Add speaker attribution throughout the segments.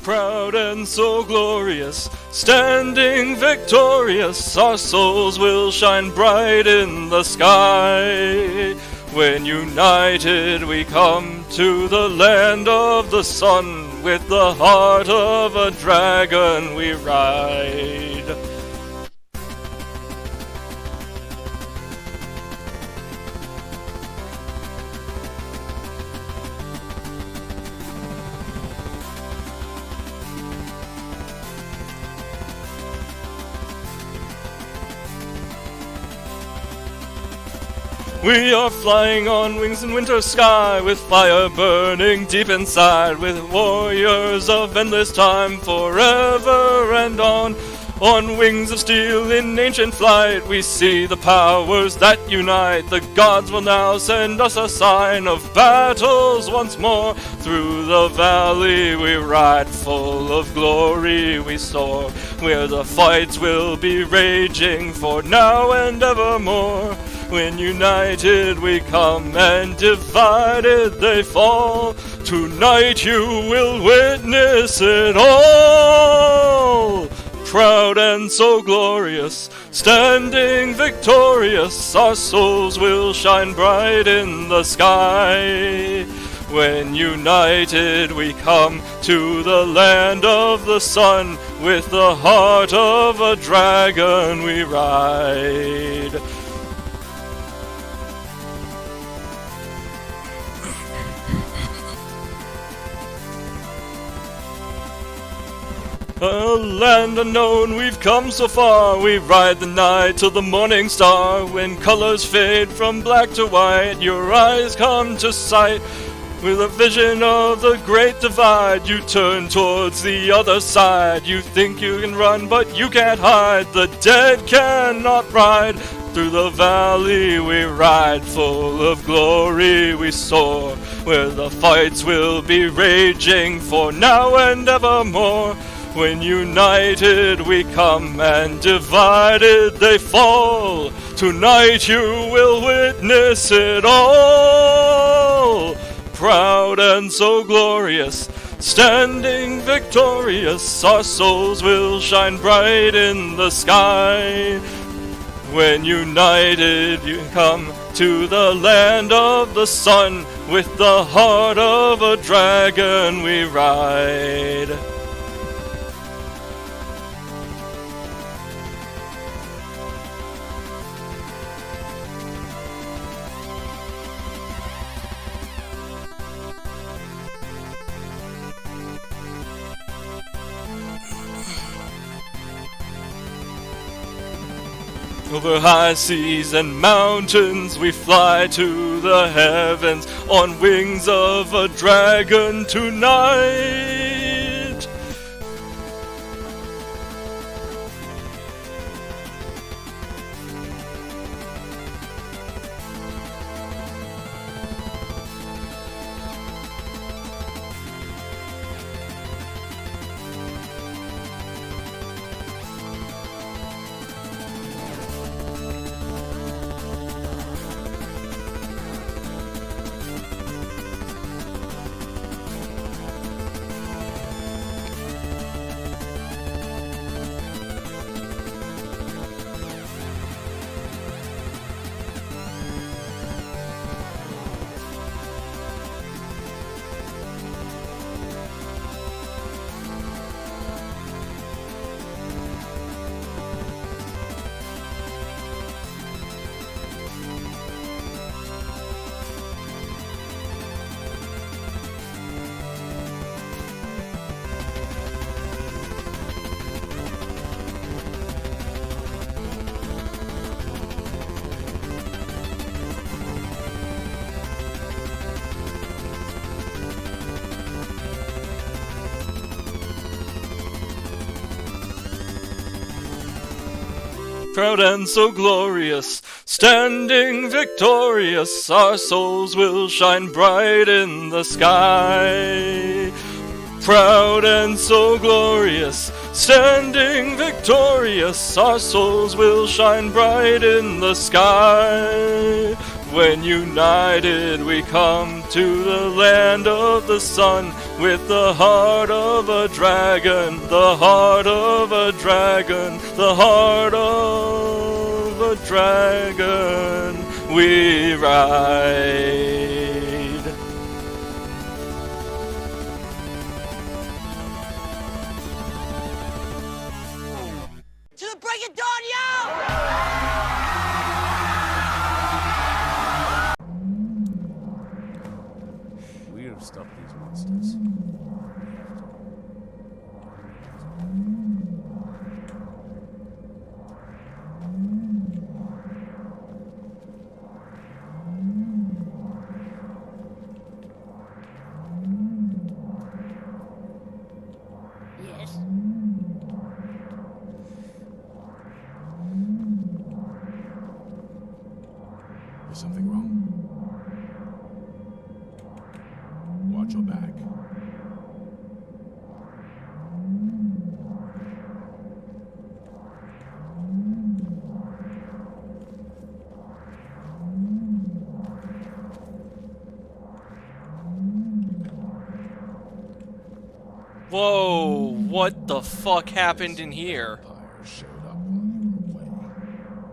Speaker 1: Proud and so glorious, standing victorious, our souls will shine bright in the sky. When united we come to the land of the sun, with the heart of a dragon we ride. We are flying on wings in winter sky, with fire burning deep inside, with warriors of endless time forever and on. On wings of steel in ancient flight, we see the powers that unite. The gods will now send us a sign of battles once more. Through the valley we ride, full of glory we soar, where the fights will be raging for now and evermore. When united we come and divided they fall. Tonight you will witness it all. Proud and so glorious, standing victorious, our souls will shine bright in the sky. When united we come to the land of the sun, with the heart of a dragon we ride. A land unknown, we've come so far. We ride the night till the morning star. When colors fade from black to white, your eyes come to sight. With a vision of the great divide, you turn towards the other side. You think you can run, but you can't hide. The dead cannot ride. Through the valley we ride, full of glory we soar, where the fights will be raging for now and evermore. When united we come and divided they fall. Tonight you will witness it all. Proud and so glorious, standing victorious, our souls will shine bright in the sky. When united you come to the land of the sun, with the heart of a dragon we ride. Over high seas and mountains we fly to the heavens, on wings of a dragon tonight. Proud and so glorious, standing victorious, our souls will shine bright in the sky. Proud and so glorious, standing victorious, our souls will shine bright in the sky. When united we come to the land of the sun, with the heart of a dragon, the heart of a dragon, the heart of a dragon, we ride.
Speaker 2: To the break of dawn, yo!
Speaker 3: We have stopped these monsters.
Speaker 2: Yes.
Speaker 3: Is something wrong? Watch your back.
Speaker 1: Whoa, what the fuck happened in here?
Speaker 3: Vampire showed up while you were away.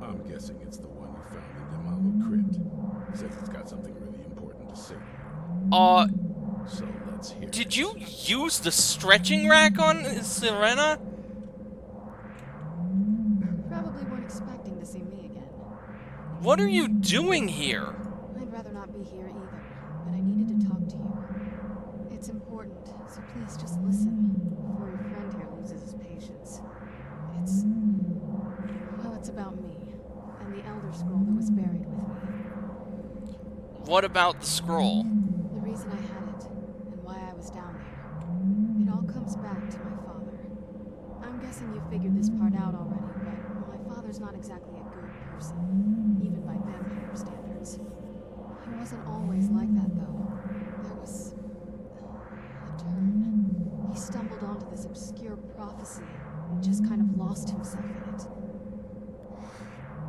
Speaker 3: I'm guessing it's the one you found in Demago Crypt. Says it's got something really important to say. So let's hear
Speaker 1: Did
Speaker 3: it.
Speaker 1: you use the stretching rack on Serena?
Speaker 4: Probably weren't expecting to see me again.
Speaker 1: What are you doing here?
Speaker 4: I'd rather not be here either, but I needed to talk to you. It's important, so please just listen before your friend here loses his patience. It's about me and the Elder Scroll that was buried with me.
Speaker 1: What about the scroll?
Speaker 4: The reason I had it and why I was down there. It all comes back to my father. I'm guessing you figured this part out already, but my father's not exactly a good person, even by vampire standards. He wasn't always like that, though. There was a turn. He stumbled onto this obscure prophecy and just kind of lost himself in it.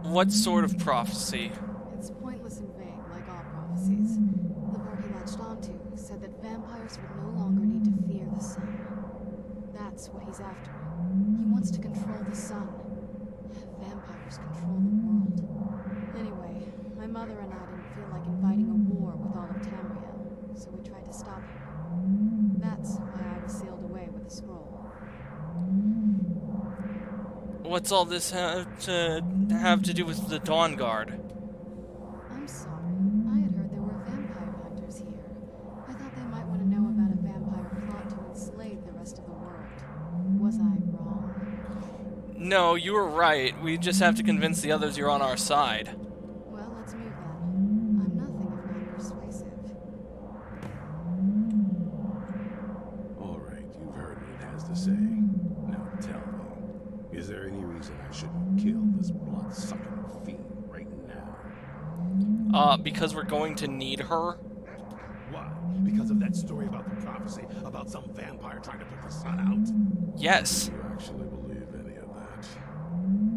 Speaker 1: What sort of prophecy?
Speaker 4: It's pointless and vague, like all prophecies. The part he latched onto said that vampires would no longer need to fear the sun. That's what he's after. He wants to control the sun. Vampires control the world. Anyway, my mother and I didn't feel like inviting a war with all of Tamriel, so we tried to stop him. That's why I was sealed away with the scroll.
Speaker 1: What's all this have to do with the Dawn Guard?
Speaker 4: I'm sorry. I had heard there were vampire hunters here. I thought they might want to know about a vampire plot to enslave the rest of the world. Was I wrong?
Speaker 1: No, you were right. We just have to convince the others you're on our side.
Speaker 4: Well, let's move then. I'm nothing if not persuasive.
Speaker 3: All right, you've heard what it has to say. Now tell me, is there any reason I shouldn't kill this blood-sucking fiend right now?
Speaker 1: Because we're going to need her.
Speaker 3: Why? Because of that story about the prophecy about some vampire trying to put the sun out?
Speaker 1: Yes,
Speaker 3: Do you actually believe any of that?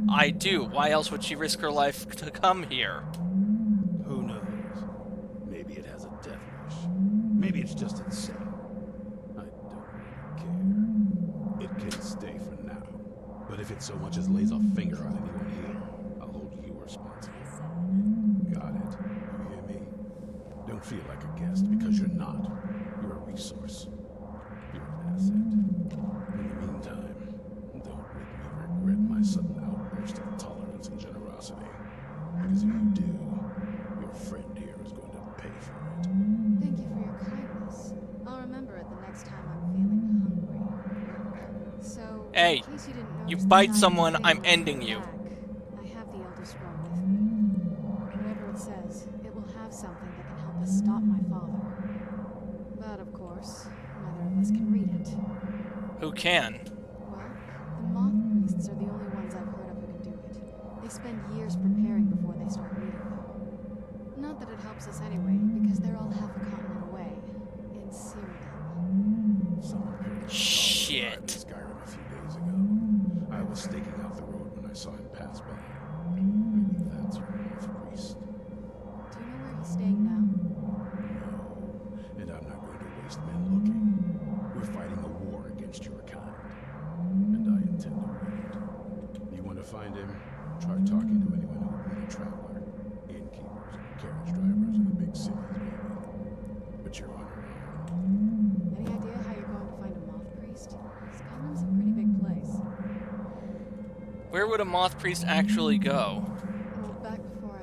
Speaker 1: I do. Why else would she risk her life to come here?
Speaker 3: Who knows? Maybe it has a death wish. Maybe it's just insane. I don't really care. It can stay for now. But if it so much as lays a finger on anyone here, I'll hold you responsible. Got it. You hear me? Don't feel like a guest because you're not. You're a resource. You're an asset. In the meantime, don't make me regret my sudden outburst of tolerance and generosity. Because if you do, your friend here is going to pay for it.
Speaker 4: Thank you for your kindness. I'll remember it the next time I'm feeling hungry. So,
Speaker 1: Hey,
Speaker 4: in case you didn't
Speaker 1: you
Speaker 4: notice,
Speaker 1: bite
Speaker 4: the night
Speaker 1: someone,
Speaker 4: before
Speaker 1: I'm
Speaker 4: I
Speaker 1: ending
Speaker 4: came
Speaker 1: you.
Speaker 4: back, I have the Elder Scroll with me. Whatever it says, it will have something that can help us stop my father. But of course, neither of us can read it.
Speaker 1: Who can?
Speaker 4: Well, the moth priests are the only ones I've heard of who can do it. They spend years preparing before they start reading, though. Not that it helps us anyway, because they're all half a continent away, in Cyrodiil.
Speaker 3: Someone appeared to
Speaker 1: Shit.
Speaker 3: in Skyrim a few days ago. I was staking out the road when I saw him pass by. Maybe that's your moth priest.
Speaker 4: Do you know where he's staying now?
Speaker 3: No, and I'm not going to waste men looking. find him, try talking to anyone who would be a traveler. Innkeepers and carriage drivers in the big cities, maybe. But you're on your own.
Speaker 4: Any idea how you're going to find a moth priest? Skyrim's a pretty big place.
Speaker 1: Where would a moth priest actually go?
Speaker 4: Well, back before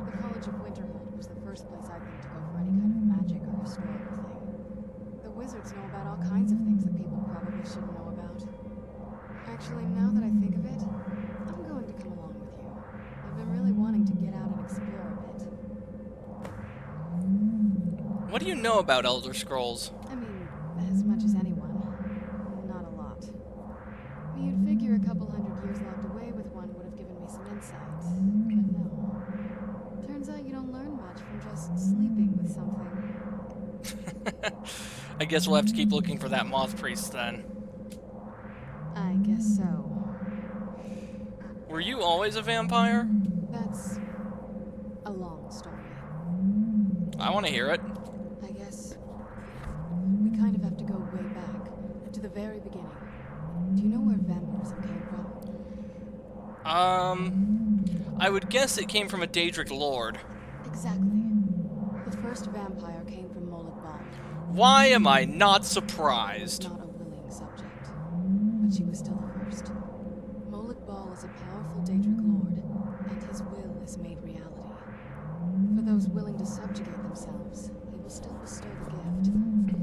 Speaker 4: the College of Winterhold was the first place I'd think to go for any kind of magic or historical thing. The wizards know about all kinds of things that people probably shouldn't know about. Actually, now that I think of it, I'm going to come along with you. I've been really wanting to get out and explore a bit.
Speaker 1: What do you know about Elder Scrolls?
Speaker 4: I mean, as much as anyone. Not a lot. You'd figure a couple hundred years locked away with one would have given me some insight. But no. Turns out you don't learn much from just sleeping with something.
Speaker 1: I guess we'll have to keep looking for that moth priest then.
Speaker 4: I guess so.
Speaker 1: Were you always a vampire?
Speaker 4: That's a long story.
Speaker 1: I want to hear it.
Speaker 4: I guess we kind of have to go way back to the very beginning. Do you know where vampirism came from?
Speaker 1: I would guess it came from a Daedric lord.
Speaker 4: Exactly. The first vampire came from Molag Bal.
Speaker 1: Why am I not surprised?
Speaker 4: Not a willing subject, but she was still the first. Molag Bal is a powerful Daedric lord, and his will is made reality. For those willing to subjugate themselves, he will still bestow the gift,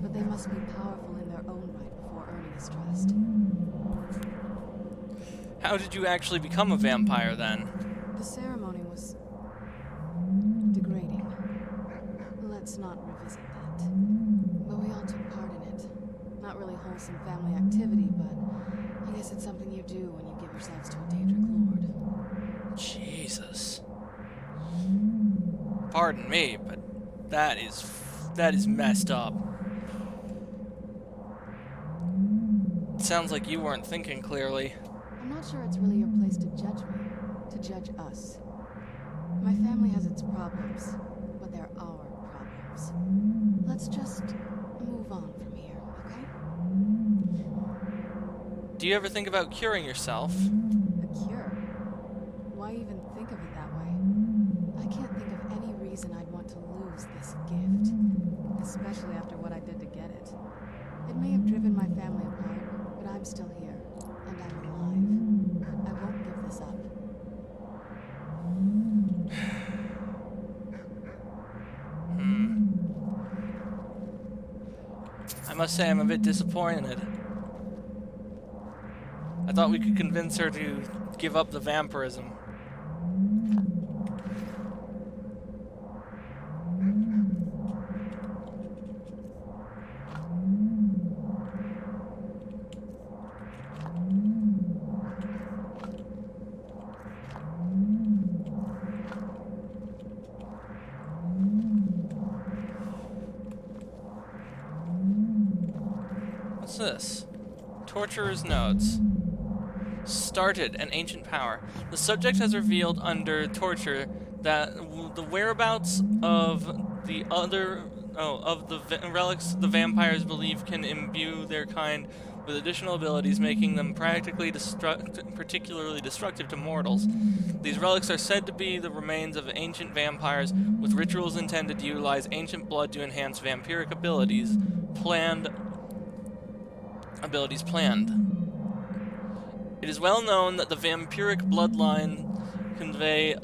Speaker 4: but they must be powerful in their own right before earning his trust.
Speaker 1: How did you actually become a vampire then?
Speaker 4: The ceremony was degrading. Let's not revisit that. But we all took part in it. Not really wholesome family activity, but I guess it's something you do when you give yourselves to a Daedric lord.
Speaker 1: Jesus. Pardon me, but that is messed up. It sounds like you weren't thinking clearly.
Speaker 4: I'm not sure it's really your place to judge me, to judge us. My family has its problems, but they're our problems. Let's just move on from here, okay?
Speaker 1: Do you ever think about curing yourself?
Speaker 4: A cure? Why even think of it that way? I can't think of any reason I'd want to lose this gift, especially after what I did to get it. It may have driven my family apart, but I'm still here, and I'm alive. I won't give this up.
Speaker 1: I must say I'm a bit disappointed. I thought we could convince her to give up the vampirism. What's this? Torturer's notes. Started an ancient power. The subject has revealed under torture that the whereabouts of the relics the vampires believe can imbue their kind with additional abilities, making them particularly destructive to mortals. These relics are said to be the remains of ancient vampires, with rituals intended to utilize ancient blood to enhance vampiric abilities planned. It is well known that the vampiric bloodline convey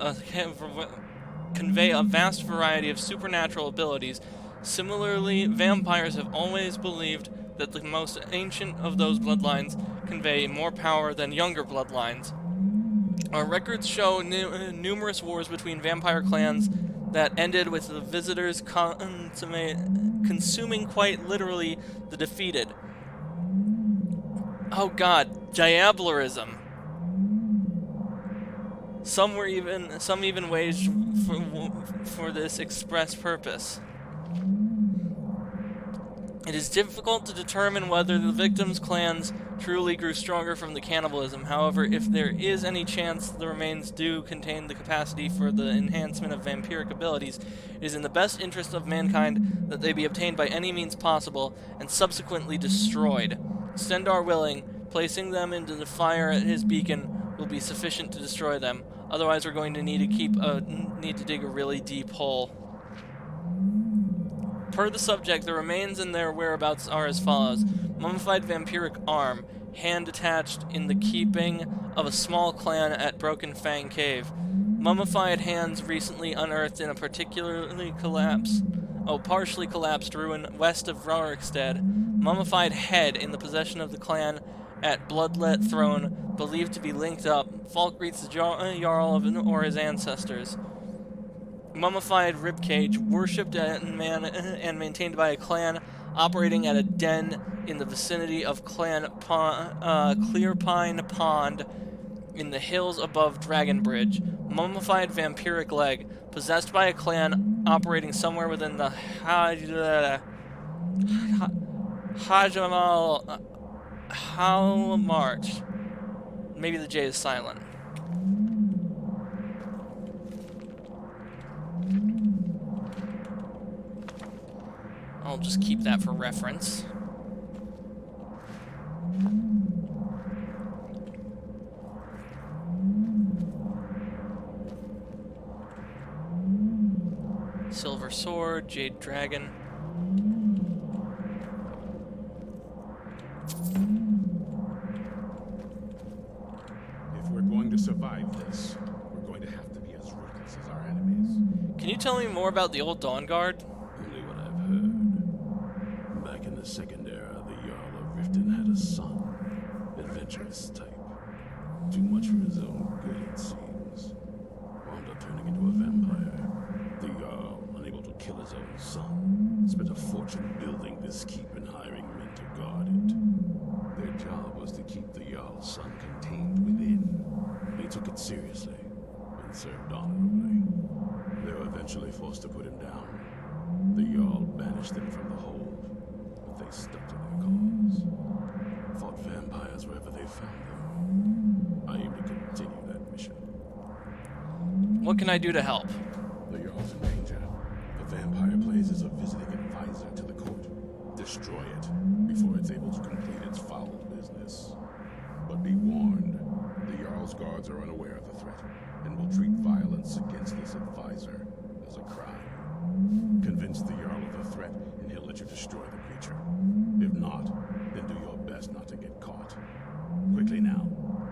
Speaker 1: a vast variety of supernatural abilities. Similarly, vampires have always believed that the most ancient of those bloodlines convey more power than younger bloodlines. Our records show numerous wars between vampire clans that ended with the visitors consuming quite literally the defeated. Oh god, diablerism. Some even waged for this express purpose. It is difficult to determine whether the victims' clans truly grew stronger from the cannibalism. However, if there is any chance the remains do contain the capacity for the enhancement of vampiric abilities, it is in the best interest of mankind that they be obtained by any means possible and subsequently destroyed. Sendar willing, Placing them into the fire at his beacon will be sufficient to destroy them. Otherwise, we're going to need to dig a really deep hole. Per the subject, the remains and their whereabouts are as follows. Mummified vampiric arm, hand attached in the keeping of a small clan at Broken Fang Cave. Mummified hands recently unearthed in a partially collapsed ruin west of Rorikstead. Mummified head in the possession of the clan at Bloodlet Throne, believed to be linked up. Falk greets the Jarl or his ancestors. Mummified ribcage, worshipped and maintained by a clan operating at a den in the vicinity of Clearpine Pond in the hills above Dragonbridge. Mummified vampiric leg, possessed by a clan operating somewhere within the Hal March. Maybe the J is silent. I'll just keep that for reference. Silver sword, jade dragon.
Speaker 3: If we're going to survive this, we're going to have to be as ruthless as our enemies.
Speaker 1: Can you tell me more about the old Dawn Guard?
Speaker 3: Only what I've heard. Back in the Second Era, the Jarl of Riften had a son. Adventurous type. Too much for his own good, it seems. Wound up turning into a vampire. The Jarl, unable to kill his own son, spent a fortune building this keep and hiring men to guard it. Their job was to keep the Jarl's son contained within. They took it seriously and served honorably. They were eventually forced to put him down. The Jarl banished them from the hold, but they stuck to their cause. Fought vampires wherever they found them. I aim to continue that mission.
Speaker 1: What can I do to help?
Speaker 3: The Jarl's in danger. The vampire plays as a visiting advisor to the court. Destroy it before it's able to complete its foul business. But be warned, the Jarl's guards are unaware of the threat and will treat violence against this advisor as a crime. Convince the Jarl of the threat and he'll let you destroy the creature. If not, then do your best not to get caught. Quickly now.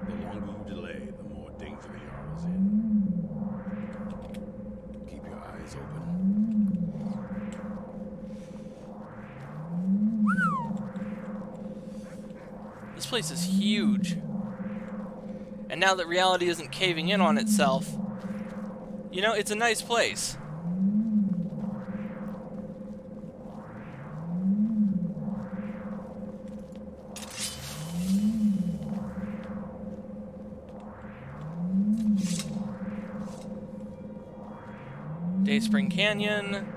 Speaker 3: The longer you delay, the more danger the Jarl is in. Keep your eyes open.
Speaker 1: This place is huge. And now that reality isn't caving in on itself, you know, it's a nice place. Dayspring Canyon.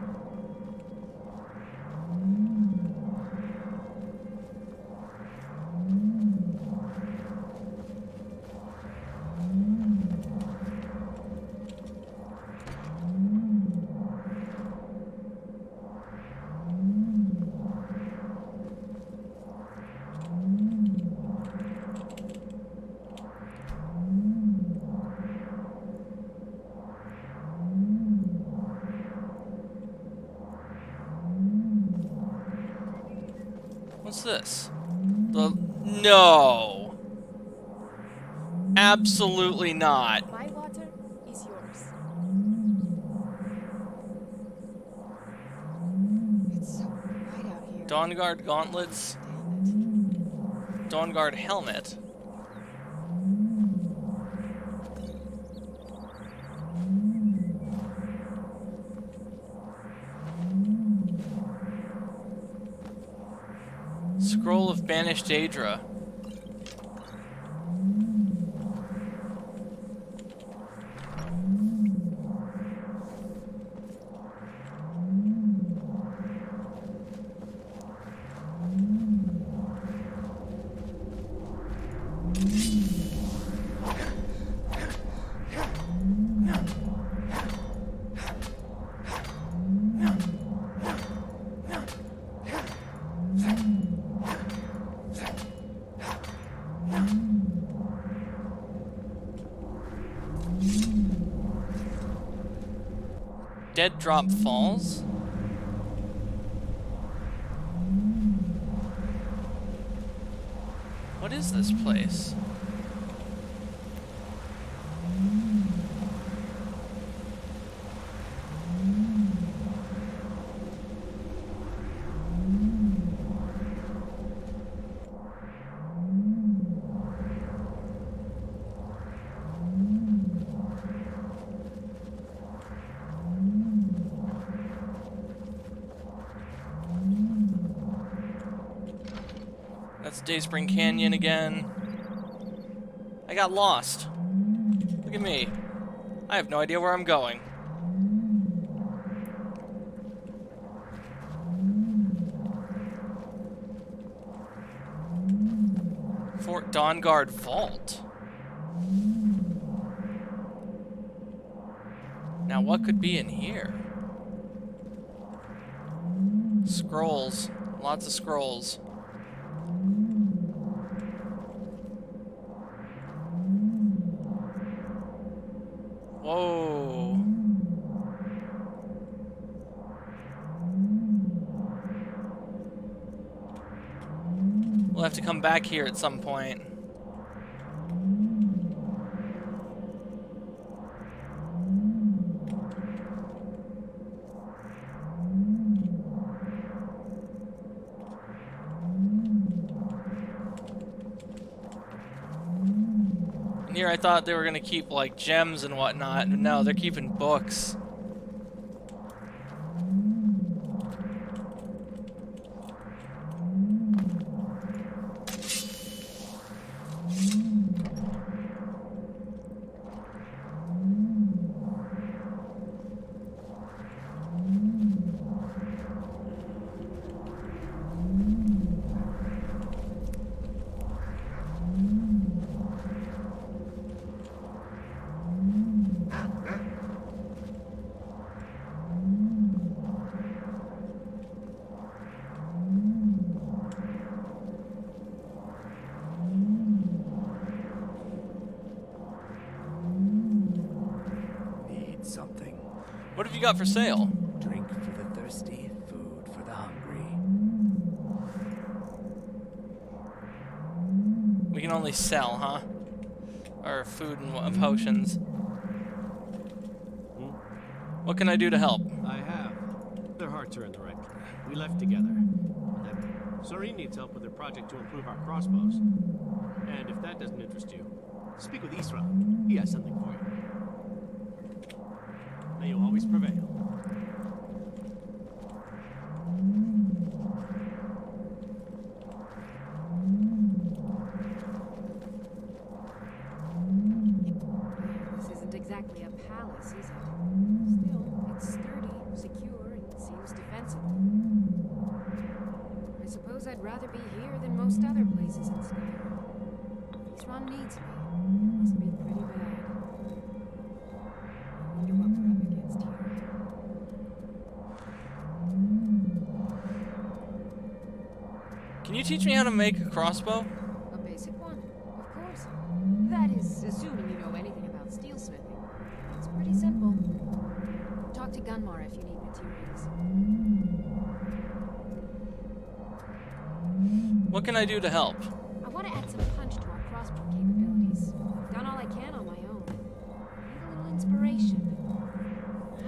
Speaker 1: What's this? No. Absolutely not.
Speaker 4: My water is yours. It's so bright out here.
Speaker 1: Dawnguard gauntlets.
Speaker 4: Damn it.
Speaker 1: Dawnguard helmet. Scroll of Banished Daedra. Dead Drop Falls? What is this place? That's Dayspring Canyon again. I got lost. Look at me. I have no idea where I'm going. Fort Dawnguard Vault. Now what could be in here? Scrolls. Lots of scrolls. Whoa. We'll have to come back here at some point. Here I thought they were gonna keep like gems and whatnot. No, they're keeping books. What have you got for sale?
Speaker 5: Drink for the thirsty, food for the hungry.
Speaker 1: We can only sell, huh? Or food and potions. What can I do to help?
Speaker 6: I have. Their hearts are in the right place. We left together. Soreen needs help with her project to improve our crossbows. And if that doesn't interest you, speak with Auirel. He has something for you. May you always prevail.
Speaker 4: This isn't exactly a palace, is it? Still, it's sturdy, secure, and seems defensible. I suppose I'd rather be here than most other places in Skyrim. If Auirel needs me, it must be pretty bad. I wonder what we're up against here.
Speaker 1: Can you teach me how to make a crossbow?
Speaker 4: A basic one, of course. That is, assuming you know anything about steelsmithing. It's pretty simple. Talk to Gunmar if you need materials.
Speaker 1: What can I do to help?
Speaker 4: I want to add some punch to our crossbow capabilities. I've done all I can on my own. Need a little inspiration.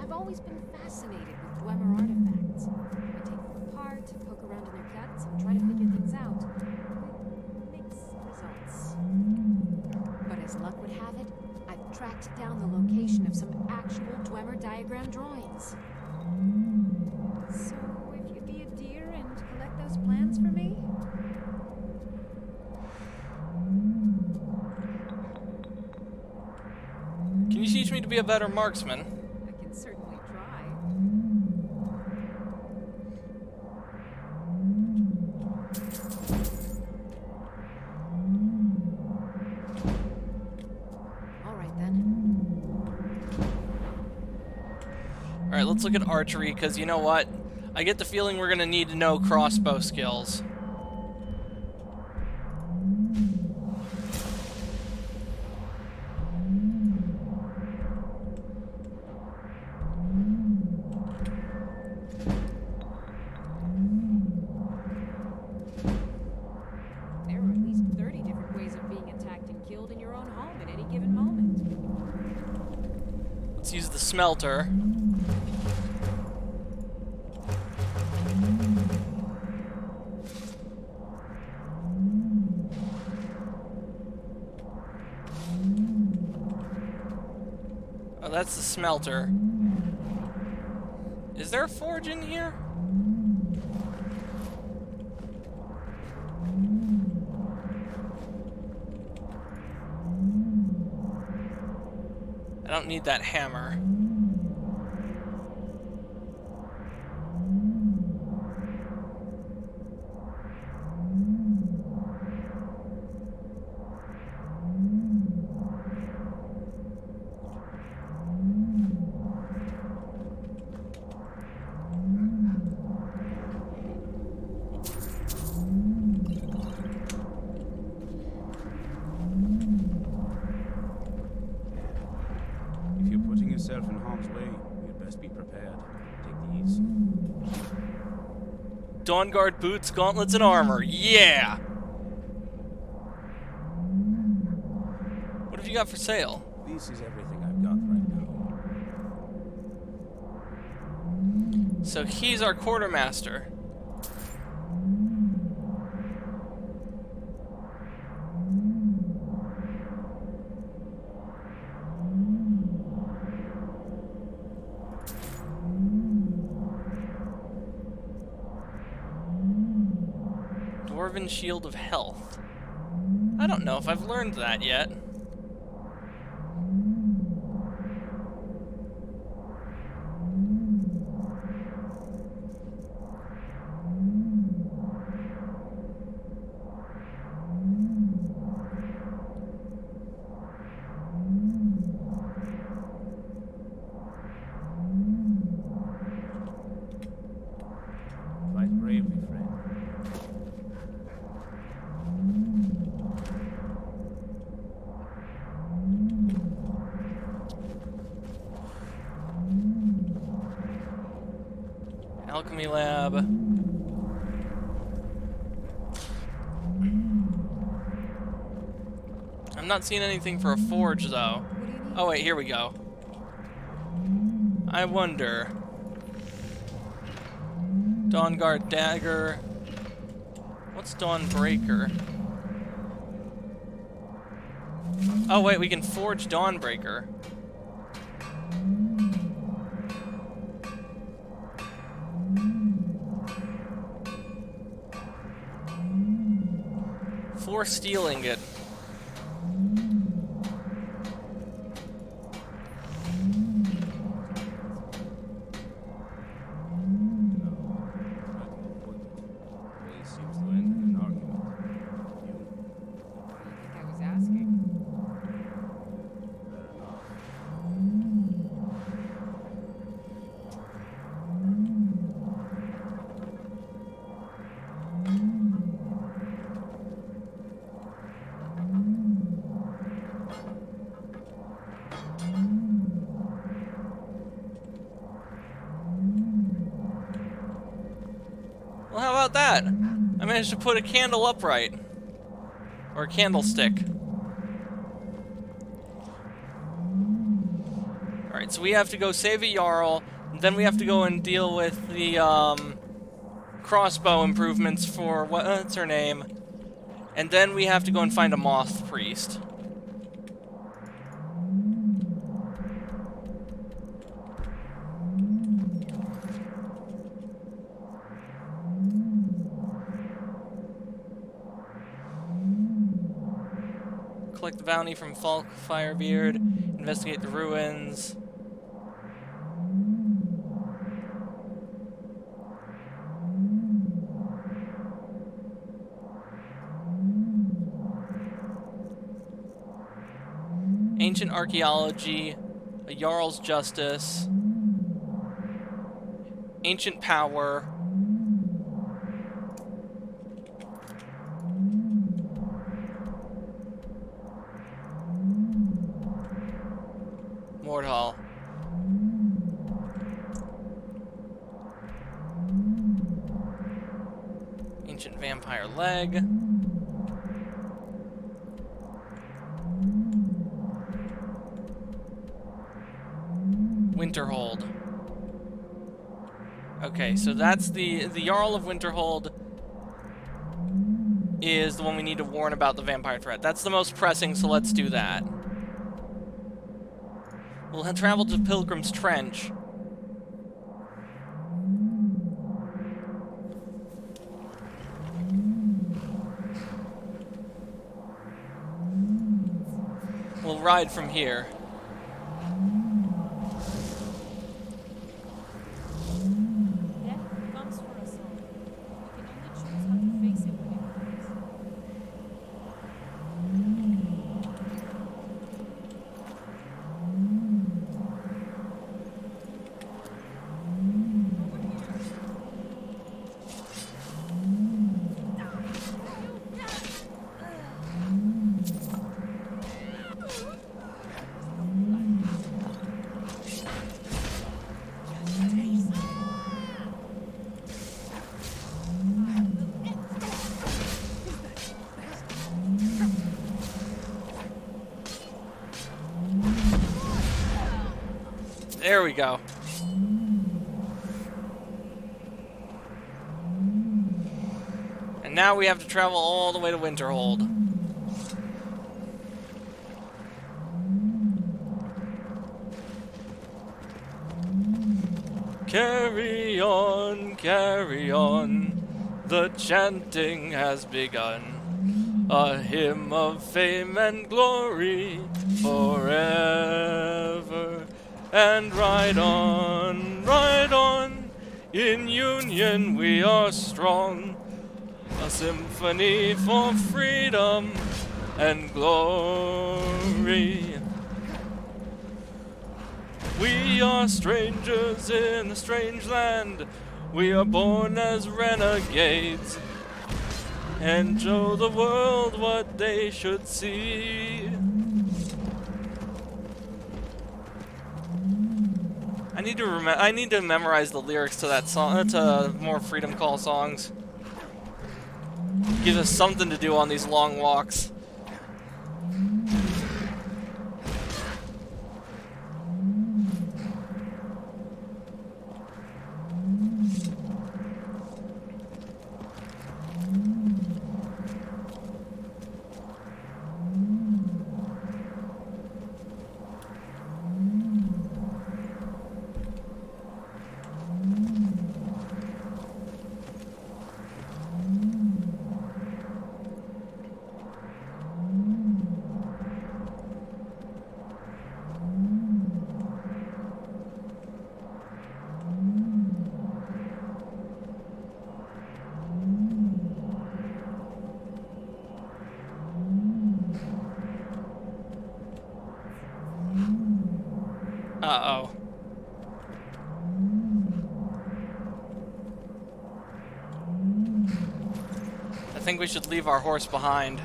Speaker 4: I've always been fascinated with Dwemer artifacts. I take them apart, poke around in their guts, and try to figure things out. With mixed results. But as luck would have it, I've tracked down the location of some actual Dwemer diagram drawings. So, if you'd be a dear and collect those plans for me?
Speaker 1: Can you teach me to be a better marksman?
Speaker 4: I can certainly try. All right then.
Speaker 1: Alright, let's look at archery, because you know what? I get the feeling we're going to need to know crossbow skills. smelter. Oh, that's the smelter. Is there a forge in here? I don't need that hammer.
Speaker 7: If you're putting yourself in harm's way, you'd best be prepared. Take these.
Speaker 1: Dawnguard boots, gauntlets, and armor. Yeah! What have you got for sale?
Speaker 7: This is everything I've got right now.
Speaker 1: So he's our quartermaster. Dwarven Shield of Health. I don't know if I've learned that yet.
Speaker 7: Fight bravely, friend.
Speaker 1: Alchemy lab. I'm not seeing anything for a forge, though.
Speaker 4: What do you need?
Speaker 1: Oh, wait, here we go. I wonder. Dawnguard dagger. What's Dawnbreaker? Oh, wait, we can forge Dawnbreaker. For steel ingot.
Speaker 7: Seems to end in an argument. You?
Speaker 8: I think I was asking.
Speaker 7: Fair enough.
Speaker 1: Well, how about that? I managed to put a candle upright. Or a candlestick. Alright, so we have to go save a Jarl, and then we have to go and deal with the, crossbow improvements for, what's her name? And then we have to go and find a moth priest. Collect the bounty from Falk Firebeard. Investigate the ruins. Ancient archaeology. A Jarl's justice. Ancient power. Mordhall. Ancient vampire leg.
Speaker 9: Winterhold. Okay, so that's the Jarl of Winterhold is the one we need to warn about the vampire threat. That's the most pressing, so let's do that. We'll travel to Pilgrim's Trench. We'll ride from here.
Speaker 10: Death comes for us all. We can only choose how to face it when it comes.
Speaker 9: There we go. And now we have to travel all the way to Winterhold. Carry on, the chanting has begun. A hymn of fame and glory forever. And ride on, in union we are strong. A symphony for freedom and glory. We are strangers in a strange land. We are born as renegades and show the world what they should see. I need to memorize the lyrics to that song, to more Freedom Call songs. Gives us something to do on these long walks. Uh-oh. I think we should leave our horse behind.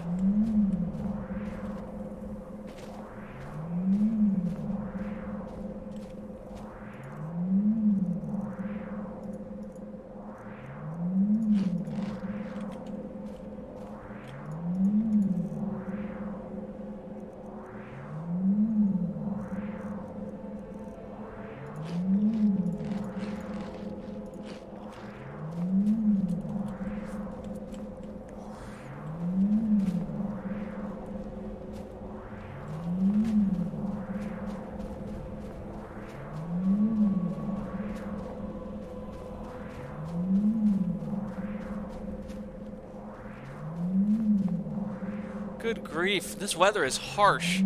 Speaker 9: Good grief, this weather is harsh.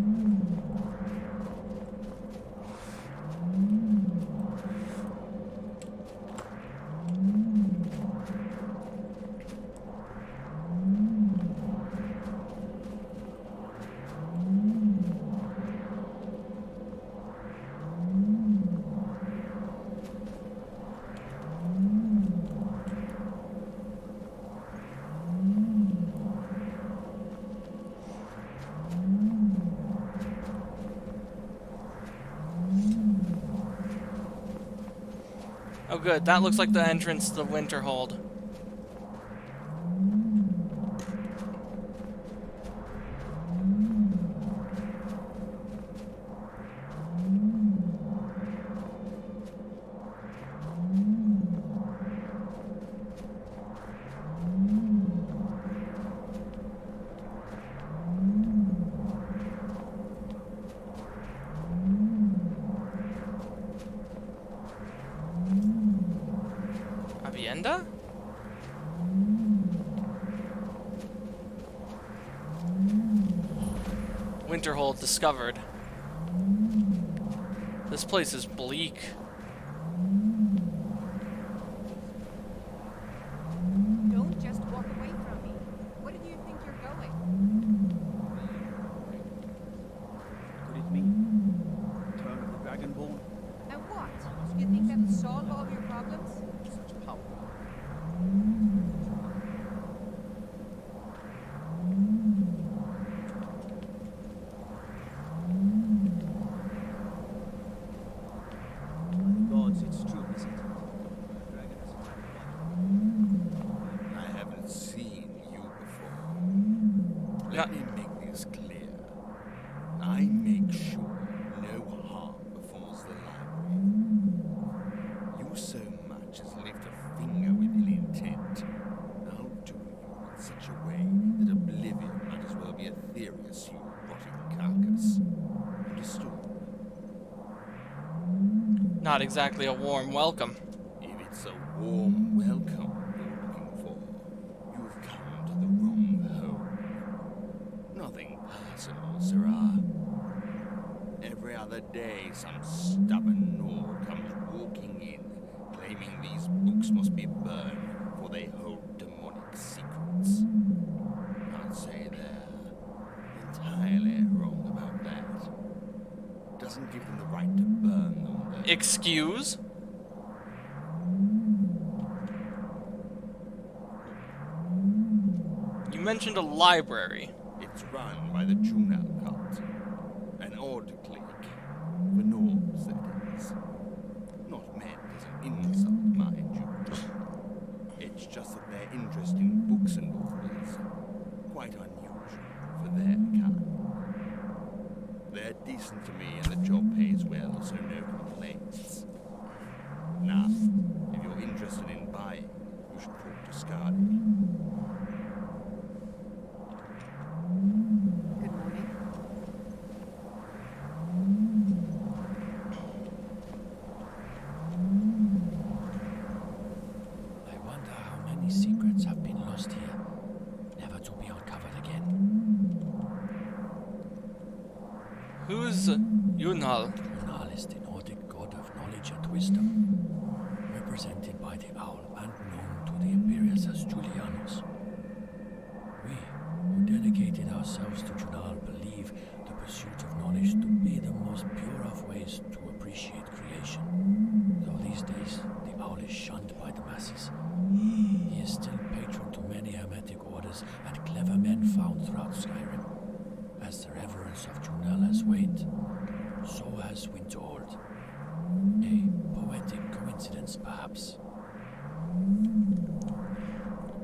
Speaker 9: Oh good, that looks like the entrance to the Winterhold.
Speaker 1: hacienda? Winterhold discovered. This place is bleak.
Speaker 8: Don't just walk away from me. Where do you think you're going?
Speaker 7: Could it mean turn of the Dragonborn?
Speaker 8: And what? You think that'll solve all your problems?
Speaker 7: Such power. Gods, it's true, isn't it? Dragon has attacked one.
Speaker 11: I haven't seen you before. Let me make this clear. I make sure no harm befalls the library. You so much as lift a finger with ill intent. I'll do you in such a way that oblivion might as well be a theorious, you rotting carcass. Understood?
Speaker 1: Not exactly a warm welcome.
Speaker 11: If it's a warm welcome you're looking for, you've come to the wrong home. Nothing personal, Sirrah. Every other day, some stubborn Nord comes walking in, claiming these books must be burned, for they hold demonic secrets. I'd say they're entirely wrong about that. Doesn't give them the right to burn them.
Speaker 1: Excuse? You mentioned a library.
Speaker 11: It's run by the Junal cult. An odd clique. The Nords, that is. Not meant as an insult, mind you. It's just that their interest in books and all is quite unusual for their kind. They're decent to me and the job pays well, so no complaints. Now, if you're interested in buying, you should talk to Skyrim.
Speaker 4: Good morning.
Speaker 5: I wonder how many secrets have been lost here, never to be uncovered again.
Speaker 1: Who's Yunal?
Speaker 5: Yunal is the Nordic god of knowledge and wisdom, represented by the owl and known to the Imperials as Julianos. We, who dedicated ourselves to Yunal, believe the pursuit of knowledge to be the most pure of ways to appreciate creation. Though these days, the owl is shunned by the masses. He is still patron to many hermetic orders and clever men found throughout Skyrim. As the reverence of Junel has waned, so has Winterhold. A poetic coincidence, perhaps.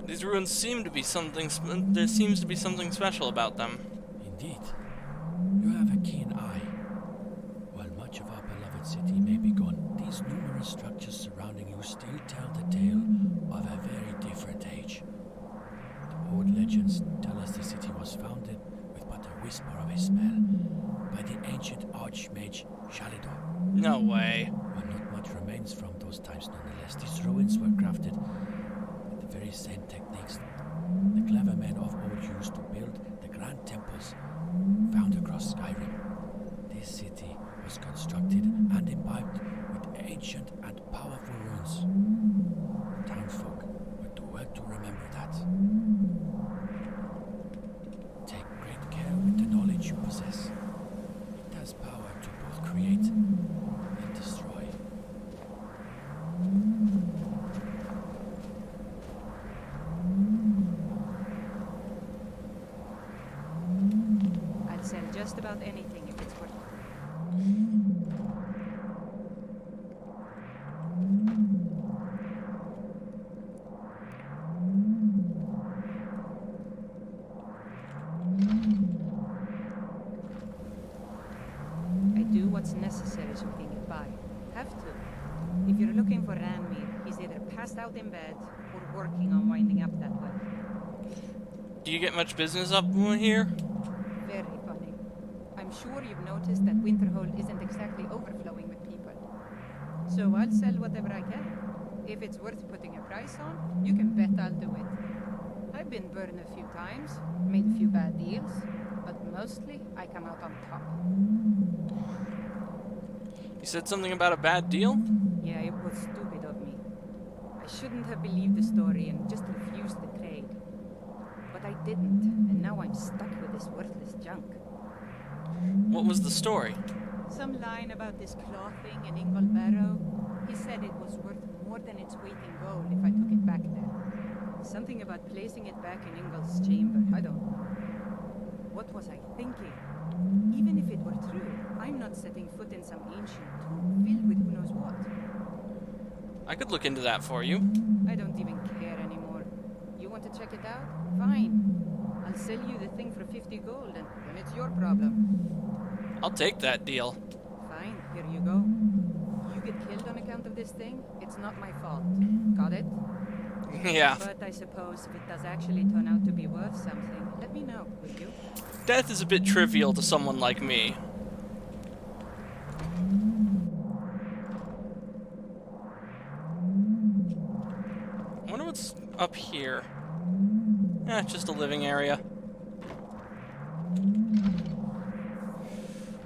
Speaker 1: These ruins seem to be something. There seems to be something special about them.
Speaker 5: Indeed. You have a keen eye. While much of our beloved city may be gone, these numerous structures surrounding you still tell the tale of a very different age. The old legends tell us the city was founded with but a whisper of a spell by the ancient archmage Shalidor.
Speaker 1: No way.
Speaker 5: While not much remains from those times nonetheless, these ruins were crafted with the very same techniques the clever men of old used to build the grand temples found across Skyrim. This city was constructed and imbibed with ancient and powerful runes. Townsfolk would do well to remember that. Take great care with the knowledge you possess. It has power to both create and destroy.
Speaker 8: I'll sell just about anything if it's worth it. I do what's necessary so we can get by. Have to. If you're looking for Ranmir, he's either passed out in bed or working on winding up that well.
Speaker 1: Do you get much business up here?
Speaker 8: Very funny. I'm sure you've noticed that Winterhold isn't exactly overflowing with people. So I'll sell whatever I can. If it's worth putting a price on, you can bet I'll do it. I've been burned a few times, made a few bad deals, but mostly I come out on top.
Speaker 1: You said something about a bad deal?
Speaker 8: Yeah, it was stupid of me. I shouldn't have believed the story and just refused the trade. But I didn't, and now I'm stuck with this worthless junk.
Speaker 1: What was the story?
Speaker 8: Some line about this claw thing in Ingol Barrow. He said it was worth more than its weight in gold if I took it back there. Something about placing it back in Ingol's chamber, I don't know. What was I thinking? Even if it were true, I'm not setting foot in some ancient tomb filled with who knows what.
Speaker 1: I could look into that for you.
Speaker 8: I don't even care anymore. You want to check it out? Fine. I'll sell you the thing for 50 gold, and then it's your problem.
Speaker 1: I'll take that deal.
Speaker 8: Fine, here you go. You get killed on account of this thing, it's not my fault. Got it?
Speaker 1: Yeah.
Speaker 8: But I suppose if it does actually turn out to be worth something, let me know, will you?
Speaker 1: Death is a bit trivial to someone like me. I wonder what's up here. Just a living area.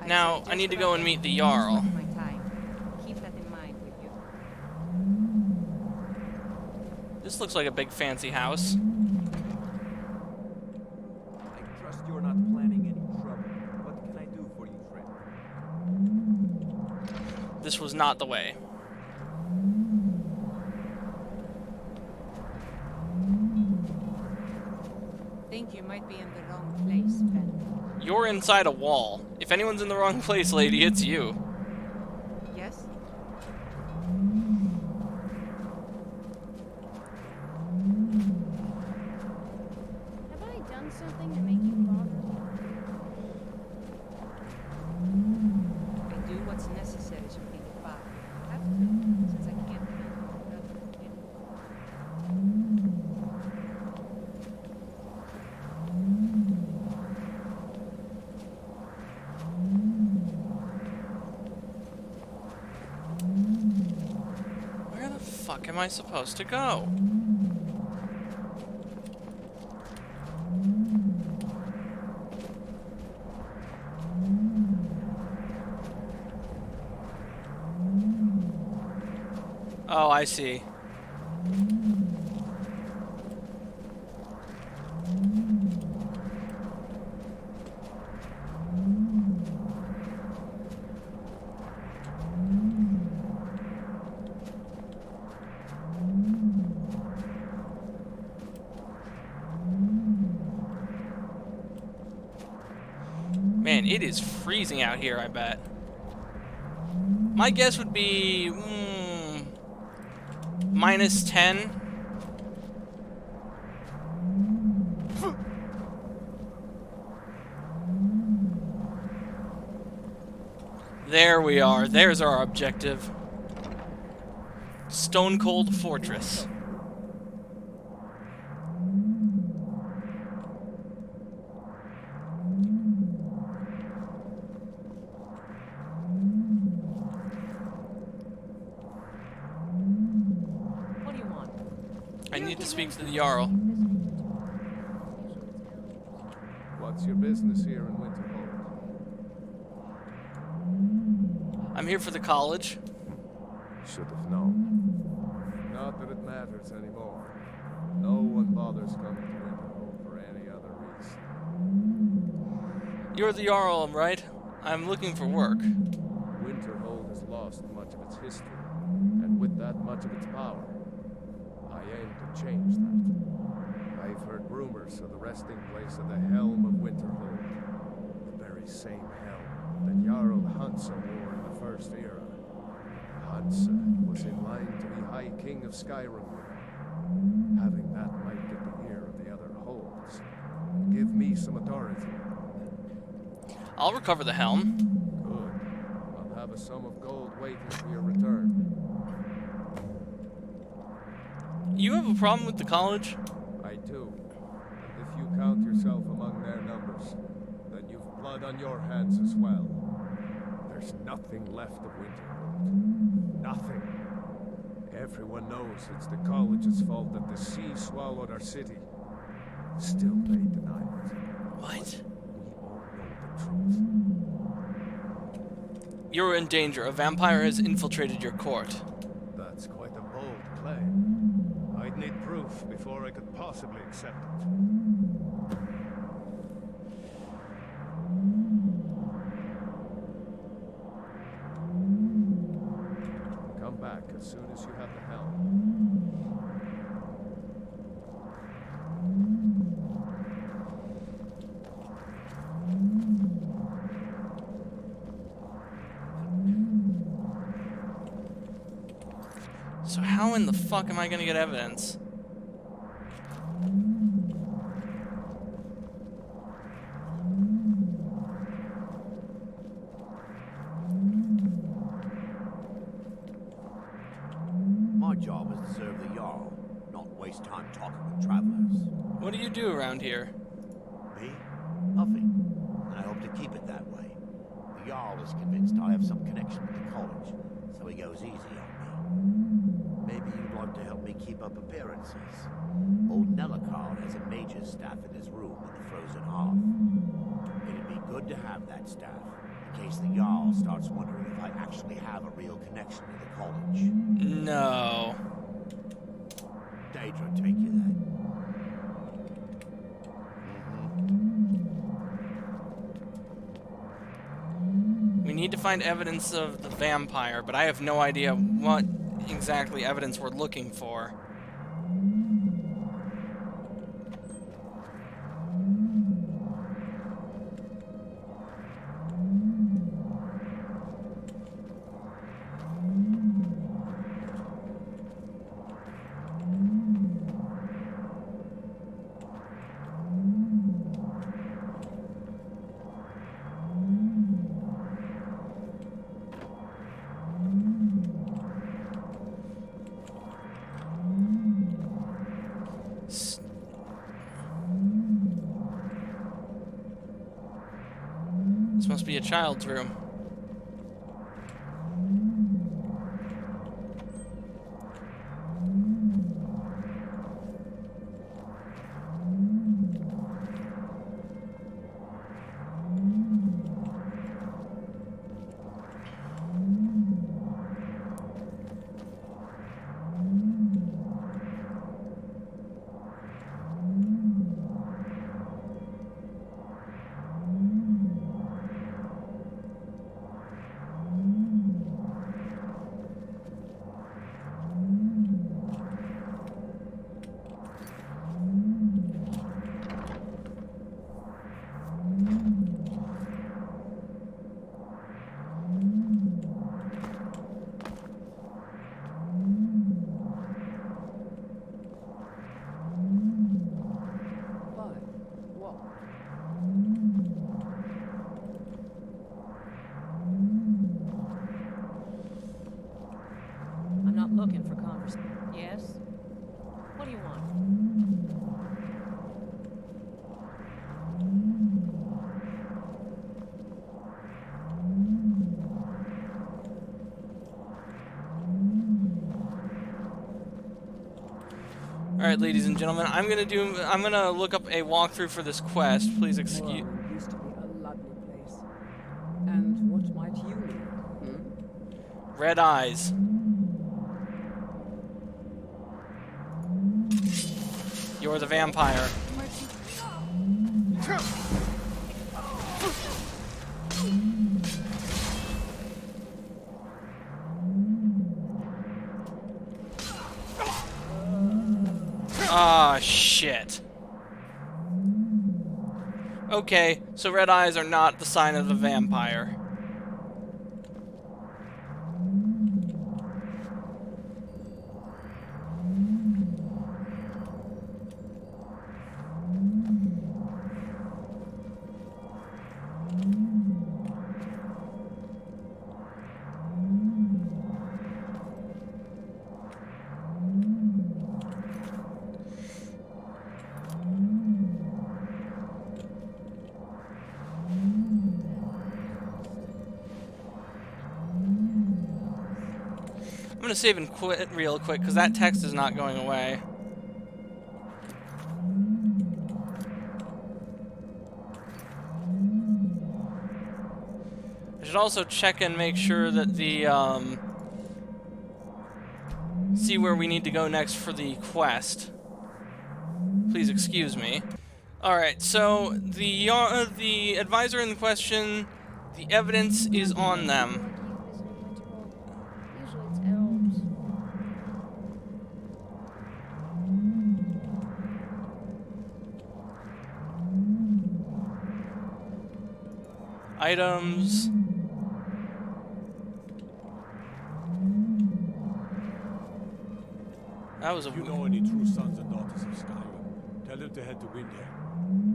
Speaker 1: Now, I need to go and meet the Jarl.
Speaker 8: My time. Keep that in mind, will you?
Speaker 1: This looks like a big fancy house.
Speaker 12: I trust you're not planning any trouble. What can I do for you, friend?
Speaker 1: This was not the way.
Speaker 8: Think you might be in the wrong place, friend.
Speaker 1: You're inside a wall. If anyone's in the wrong place, lady, it's you.
Speaker 8: Yes?
Speaker 10: Have I done something to make you bother me?
Speaker 8: I do what's necessary to think about. I have to, since I can't handle another kid.
Speaker 1: Where the fuck am I supposed to go? Oh, I see. Man, it is freezing out here, I bet. My guess would be -10. There we are. There's our objective. Stone Cold Fortress.
Speaker 10: What do you want?
Speaker 1: I need to speak to the Jarl.
Speaker 13: What's your business here in Winterhold?
Speaker 1: I'm here for the college.
Speaker 13: Should have known. Not that it matters anymore. No one bothers coming to Winterhold for any other reason.
Speaker 1: You're the Jarl, right? I'm looking for work.
Speaker 13: Winterhold has lost much of its history, and with that much of its power. I aim to change that. I've heard rumors of the resting place of the Helm of Winterhold. The very same helm that Jarl Hansa wore in the First Era. Hansa was in line to be High King of Skyrim. Having that might get the ear of the other holds, and give me some authority.
Speaker 1: I'll recover the helm.
Speaker 13: Good. I'll have a sum of gold waiting for your return.
Speaker 1: You have a problem with the college?
Speaker 13: I do. And if you count yourself among their numbers, then you've blood on your hands as well. There's nothing left of Winterhold. Nothing. Everyone knows it's the college's fault that the sea swallowed our city. Still, they deny it.
Speaker 1: What?
Speaker 13: We all know the truth.
Speaker 1: You're in danger. A vampire has infiltrated your court.
Speaker 13: That's quite a bold claim. I'd need proof before I could possibly accept it. Come back as soon as you have the helm.
Speaker 1: So how in the fuck am I gonna get evidence?
Speaker 14: My job is to serve the Jarl, not waste time talking with travelers.
Speaker 1: What do you do around here?
Speaker 14: Me? Nothing. And I hope to keep it that way. The Jarl is convinced I have some connection with the college, so he goes easy on me. Maybe you'd like to help me keep up appearances. Old Nelakard has a mage's staff in his room in the frozen hearth. It'd be good to have that staff, in case the Jarl starts wondering if I actually have a real connection to the college.
Speaker 1: No.
Speaker 14: Daedra take you then.
Speaker 1: We need to find evidence of the vampire, but I have no idea what exactly evidence we're looking for. This must be a child's room.
Speaker 2: I'm not looking for conversation. Yes? What do you want?
Speaker 1: Alright, ladies and gentlemen, I'm gonna look up a walkthrough for this quest. Please excuse.
Speaker 15: Well, used to be a lovely place. And what might you need?
Speaker 1: Red eyes. You're the vampire. Ah, shit. Okay, so red eyes are not the sign of the vampire. gonna save and quit real quick, because that text is not going away. I should also check and make sure that the, see where we need to go next for the quest. Please excuse me. Alright, so the advisor in question, the evidence is on them.
Speaker 10: Usually it's elves.
Speaker 1: Items. That was a.
Speaker 3: If you know any true sons and daughters of Skyrim, tell them to head to Windhelm.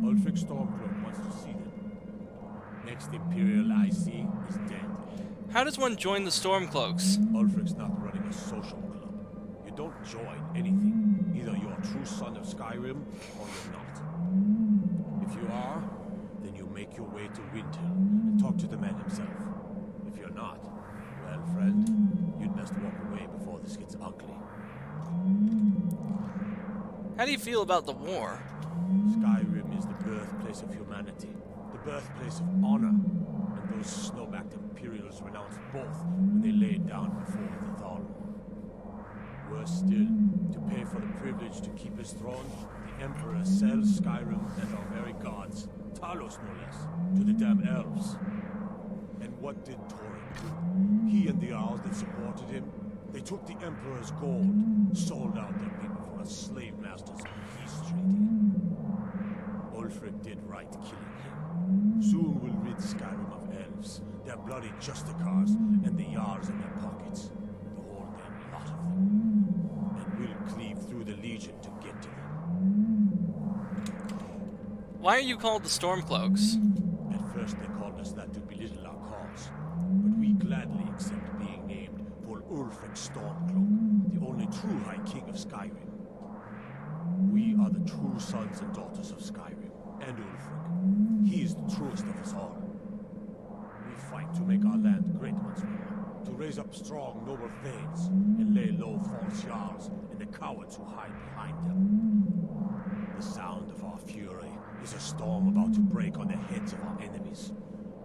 Speaker 3: Ulfric Stormcloak wants to see them. Next Imperial I see is dead.
Speaker 1: How does one join the Stormcloaks?
Speaker 3: Ulfric's not running a social club. You don't join anything. Either you're a true son of Skyrim, or you're not. If you are, then you make your way to Windhelm and talk to the man himself. If you're not, well, friend, you'd best walk away before this gets ugly.
Speaker 1: How do you feel about the war?
Speaker 3: Skyrim is the birthplace of humanity, the birthplace of honor, and those snow-backed Imperials renounced both when they laid down before the Thrall. Worse still, to pay for the privilege to keep his throne, the Emperor sells Skyrim and our very gods, Talos no less, to the damn elves. And what did Thorin do? He and the Owls that supported him, they took the Emperor's gold, sold out their people for a slave master's peace treaty. Ulfric did right killing him. Soon we'll rid Skyrim of elves, their bloody justicars, and the Jarls in their pockets. The whole damn lot of them. And we'll cleave through the Legion to get to them.
Speaker 1: Why are you called the Stormcloaks?
Speaker 3: At first they called us that to belittle our cause, but we gladly accept being named for Ulfric Stormcloak, the only true High King of Skyrim. We are the true sons and daughters of Skyrim, and Ulfric. He is the truest of us all. We fight to make our land great once more, to raise up strong, noble thanes, and lay low false Jarls and the cowards who hide behind them. The sound of our fury is a storm about to break on the heads of our enemies.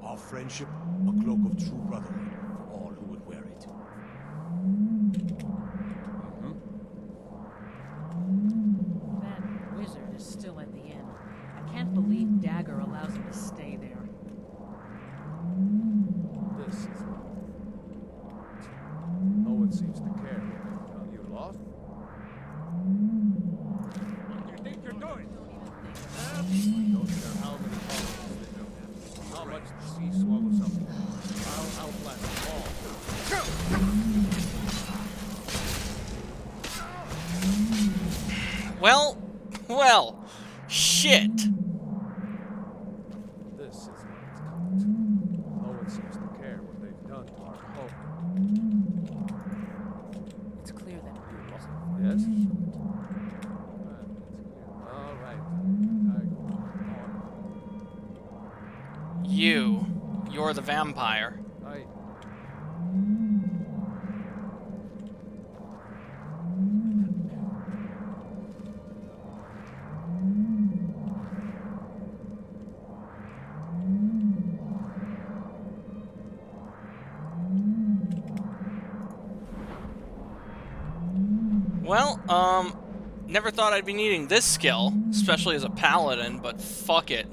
Speaker 3: Our friendship, a cloak of true brotherhood for all who would wear it.
Speaker 2: That wizard is still at the inn. I can't believe Dagger allows him to stay there.
Speaker 13: This is no one seems to care. You lost?
Speaker 7: What do you think you're doing?
Speaker 13: Don't care how many colonies they build. How much the sea swallows up. I'll outlast them all.
Speaker 1: Well, shit.
Speaker 13: This is what it's come to. No one seems to care what they've done to our home.
Speaker 2: It's clear that you lost.
Speaker 13: Yes? All right.
Speaker 1: You're the vampire. Well, never thought I'd be needing this skill, especially as a paladin, but fuck it.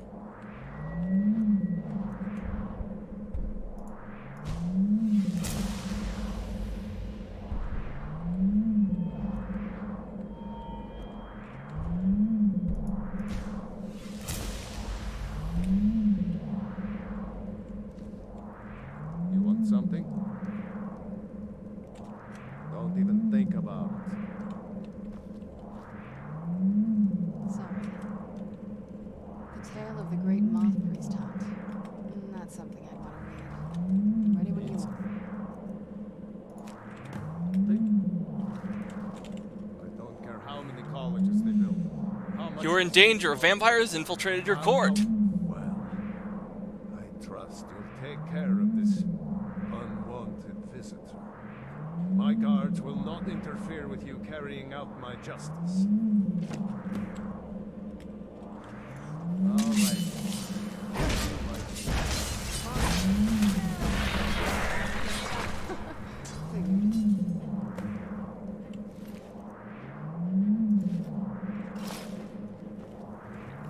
Speaker 13: You want something? Don't even think about it.
Speaker 4: Sorry. The tale of the great moth priest hunt. Not something I'd want to read. Ready when you are.
Speaker 13: I don't care how many colleges they build. How much
Speaker 1: You're in danger. A vampire has infiltrated your court.
Speaker 13: Well, I trust you'll take care of this unwanted visitor. My guards will not interfere with you carrying out my justice. All right.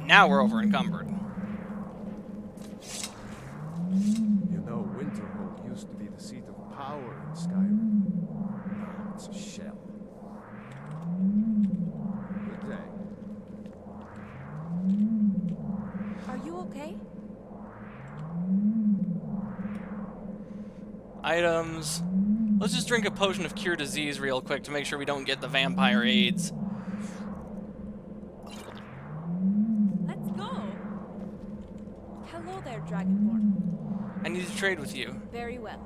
Speaker 9: Now we're over encumbered.
Speaker 13: You know, Winterhold used to be the seat of power in Skyrim. Now it's a shell. Good day.
Speaker 10: Are you okay?
Speaker 9: Items. Let's just drink a potion of cure disease real quick to make sure we don't get the vampire AIDS.
Speaker 10: Let's go! Hello there, Dragonborn.
Speaker 9: I need to trade with you.
Speaker 10: Very well.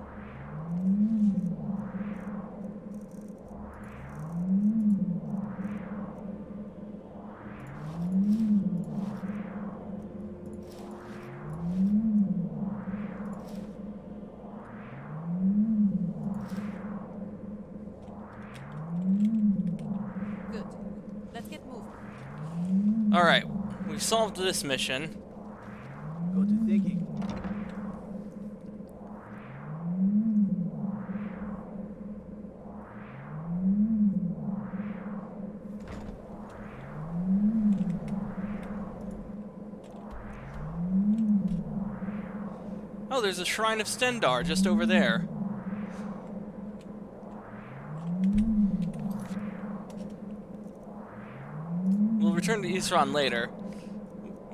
Speaker 10: Good. Let's get moving.
Speaker 9: Alright, we've solved this mission.
Speaker 6: Go to thinking.
Speaker 9: Oh, there's a Shrine of Stendar just over there. We'll return to Isran later.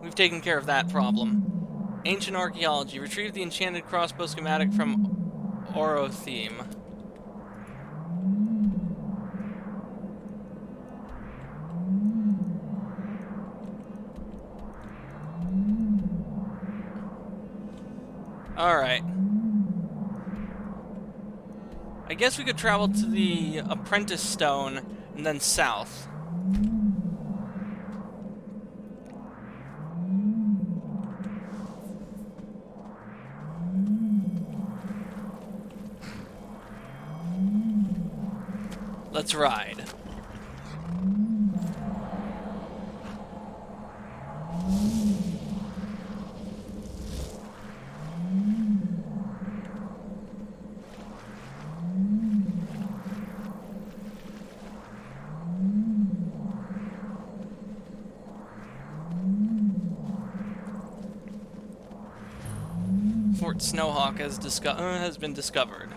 Speaker 9: We've taken care of that problem. Ancient archaeology. Retrieve the enchanted crossbow schematic from Orotheme. Alright. I guess we could travel to the Apprentice Stone and then south. Let's ride. Fort Snowhawk has been discovered.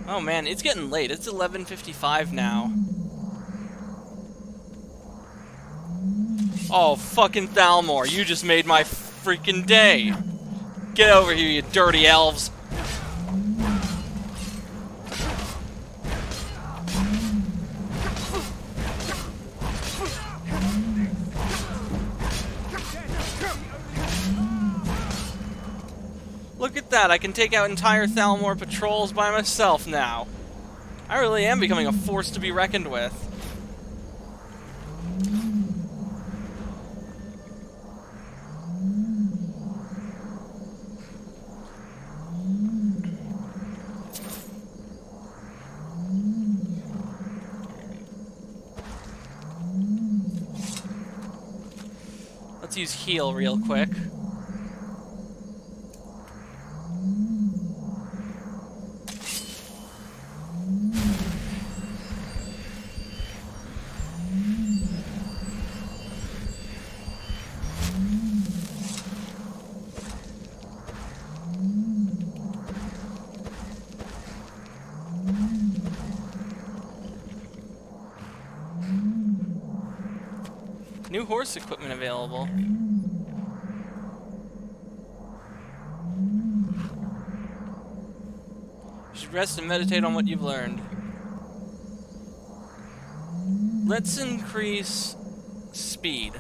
Speaker 9: Oh man, it's getting late. It's 11:55 now. Oh, fucking Thalmor, you just made my freaking day. Get over here, you dirty elves. Look at that, I can take out entire Thalmor patrols by myself now. I really am becoming a force to be reckoned with. Let's use heal real quick. New horse equipment available. You should rest and meditate on what you've learned. Let's increase speed.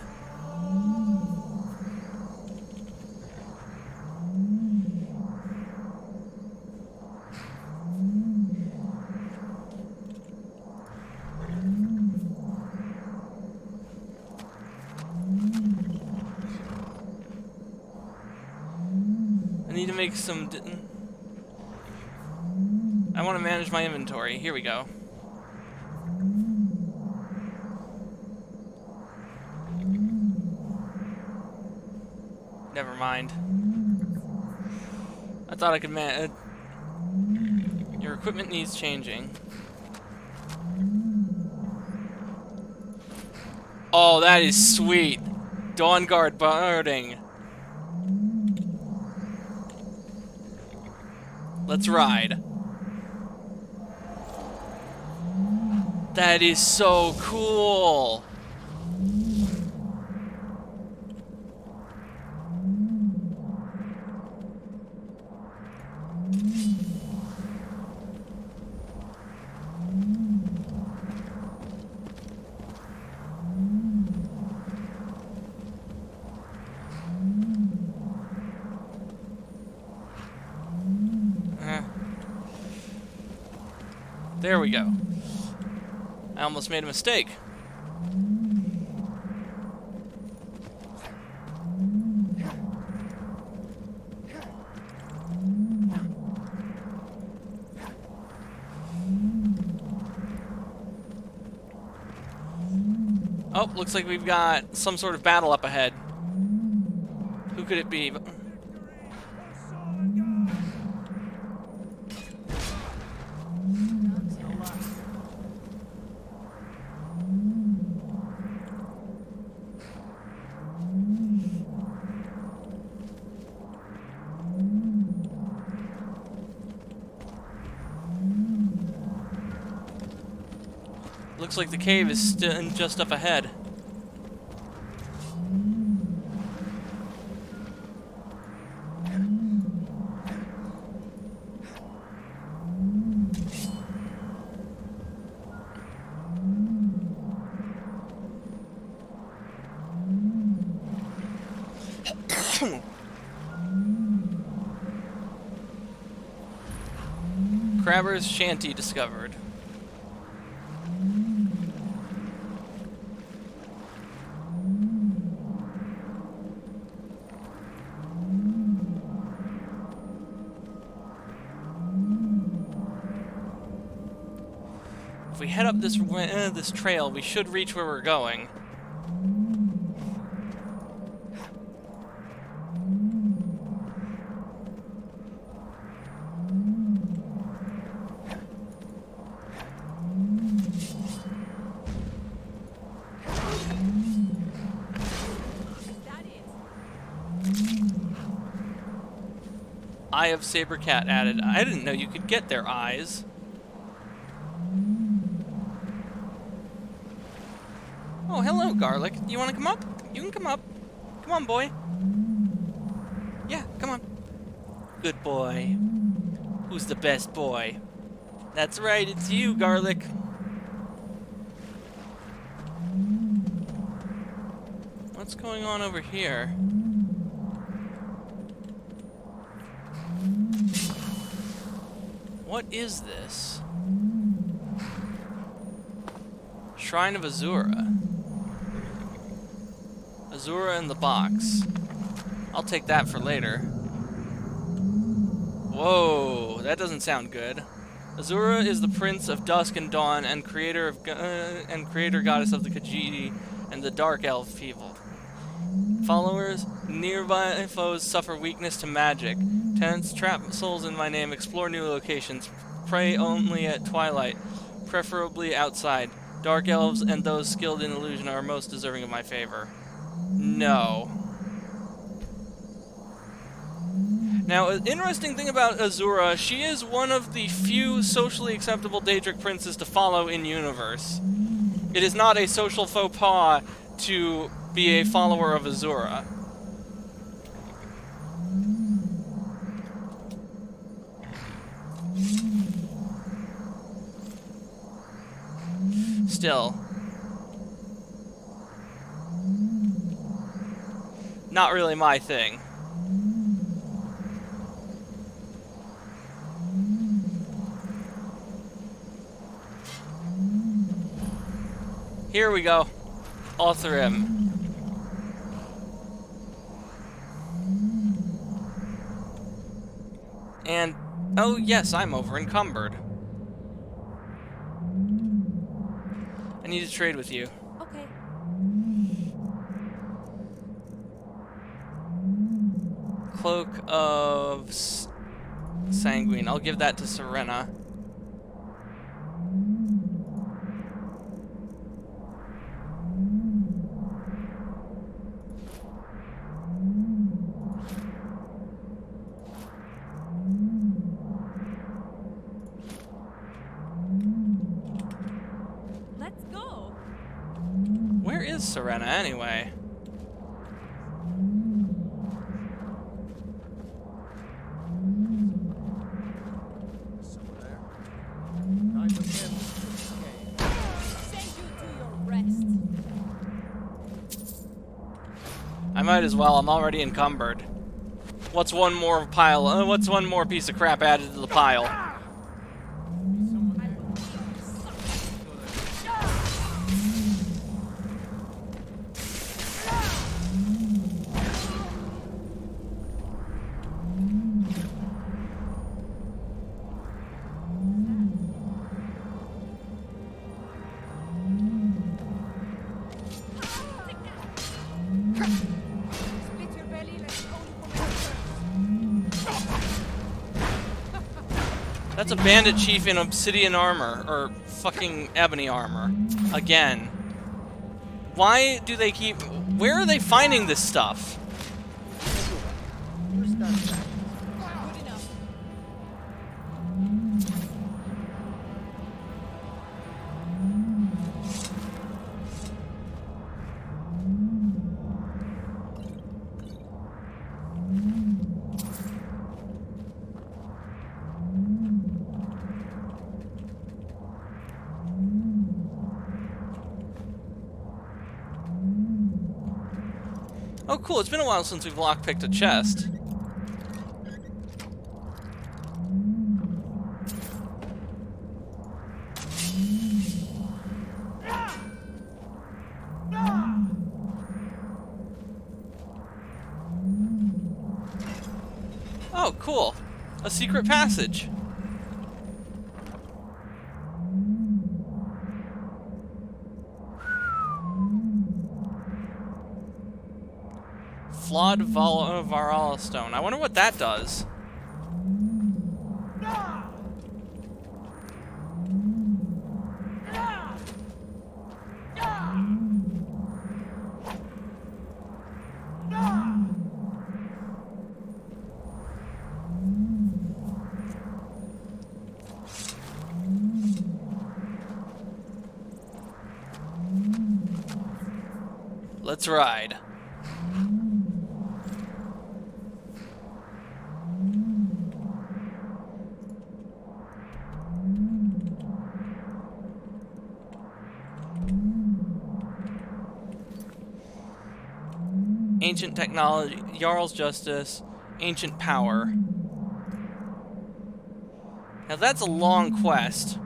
Speaker 1: need to make some... I want to manage my inventory. Here we go. Never mind. I thought I could your equipment needs changing. Oh, that is sweet. Dawn Guard boarding. Let's ride. That is so cool. There we go. I almost made a mistake. Oh, looks like we've got some sort of battle up ahead. Who could it be? Looks like the cave is still just up ahead. Crabber's Shanty discovered. If we head up this trail, we should reach where we're going. Eye of Saber Cat added. I didn't know you could get their eyes. Oh, hello, Garlic. You want to come up? You can come up. Come on, boy. Yeah, come on. Good boy. Who's the best boy? That's right, it's you, Garlic. What's going on over here? What is this? Shrine of Azura. Azura in the box. I'll take that for later. Whoa, that doesn't sound good. Azura is the Prince of Dusk and Dawn and creator goddess of the Khajiit and the Dark Elf people. Followers, nearby foes suffer weakness to magic. Tenants trap souls in my name, explore new locations, pray only at twilight, preferably outside. Dark elves and those skilled in illusion are most deserving of my favor. No. Now, an interesting thing about Azura, she is one of the few socially acceptable Daedric princes to follow in universe. It is not a social faux pas to be a follower of Azura. Still, not really my thing. Here we go. Auirel. And, oh yes, I'm over encumbered. I need to trade with you.
Speaker 10: Okay.
Speaker 1: Cloak of Sanguine. I'll give that to Serena.
Speaker 10: Let's go.
Speaker 1: Where is Serena anyway?
Speaker 13: Someone there? Time to end this game.
Speaker 10: Send you to your rest.
Speaker 1: I might as well. I'm already encumbered. What's one more pile? What's one more piece of crap added to the pile?
Speaker 8: Split your belly, let's go to
Speaker 1: That's a bandit chief in obsidian armor, or fucking ebony armor. Again. Why do they keep... Where are they finding this stuff?
Speaker 8: Good enough.
Speaker 1: Oh cool, it's been a while since we've lockpicked a chest. Oh, cool. A secret passage. Flawed Varala Stone. I wonder what that does. Let's ride. Ancient technology, Jarl's justice, ancient power. Now that's a long quest.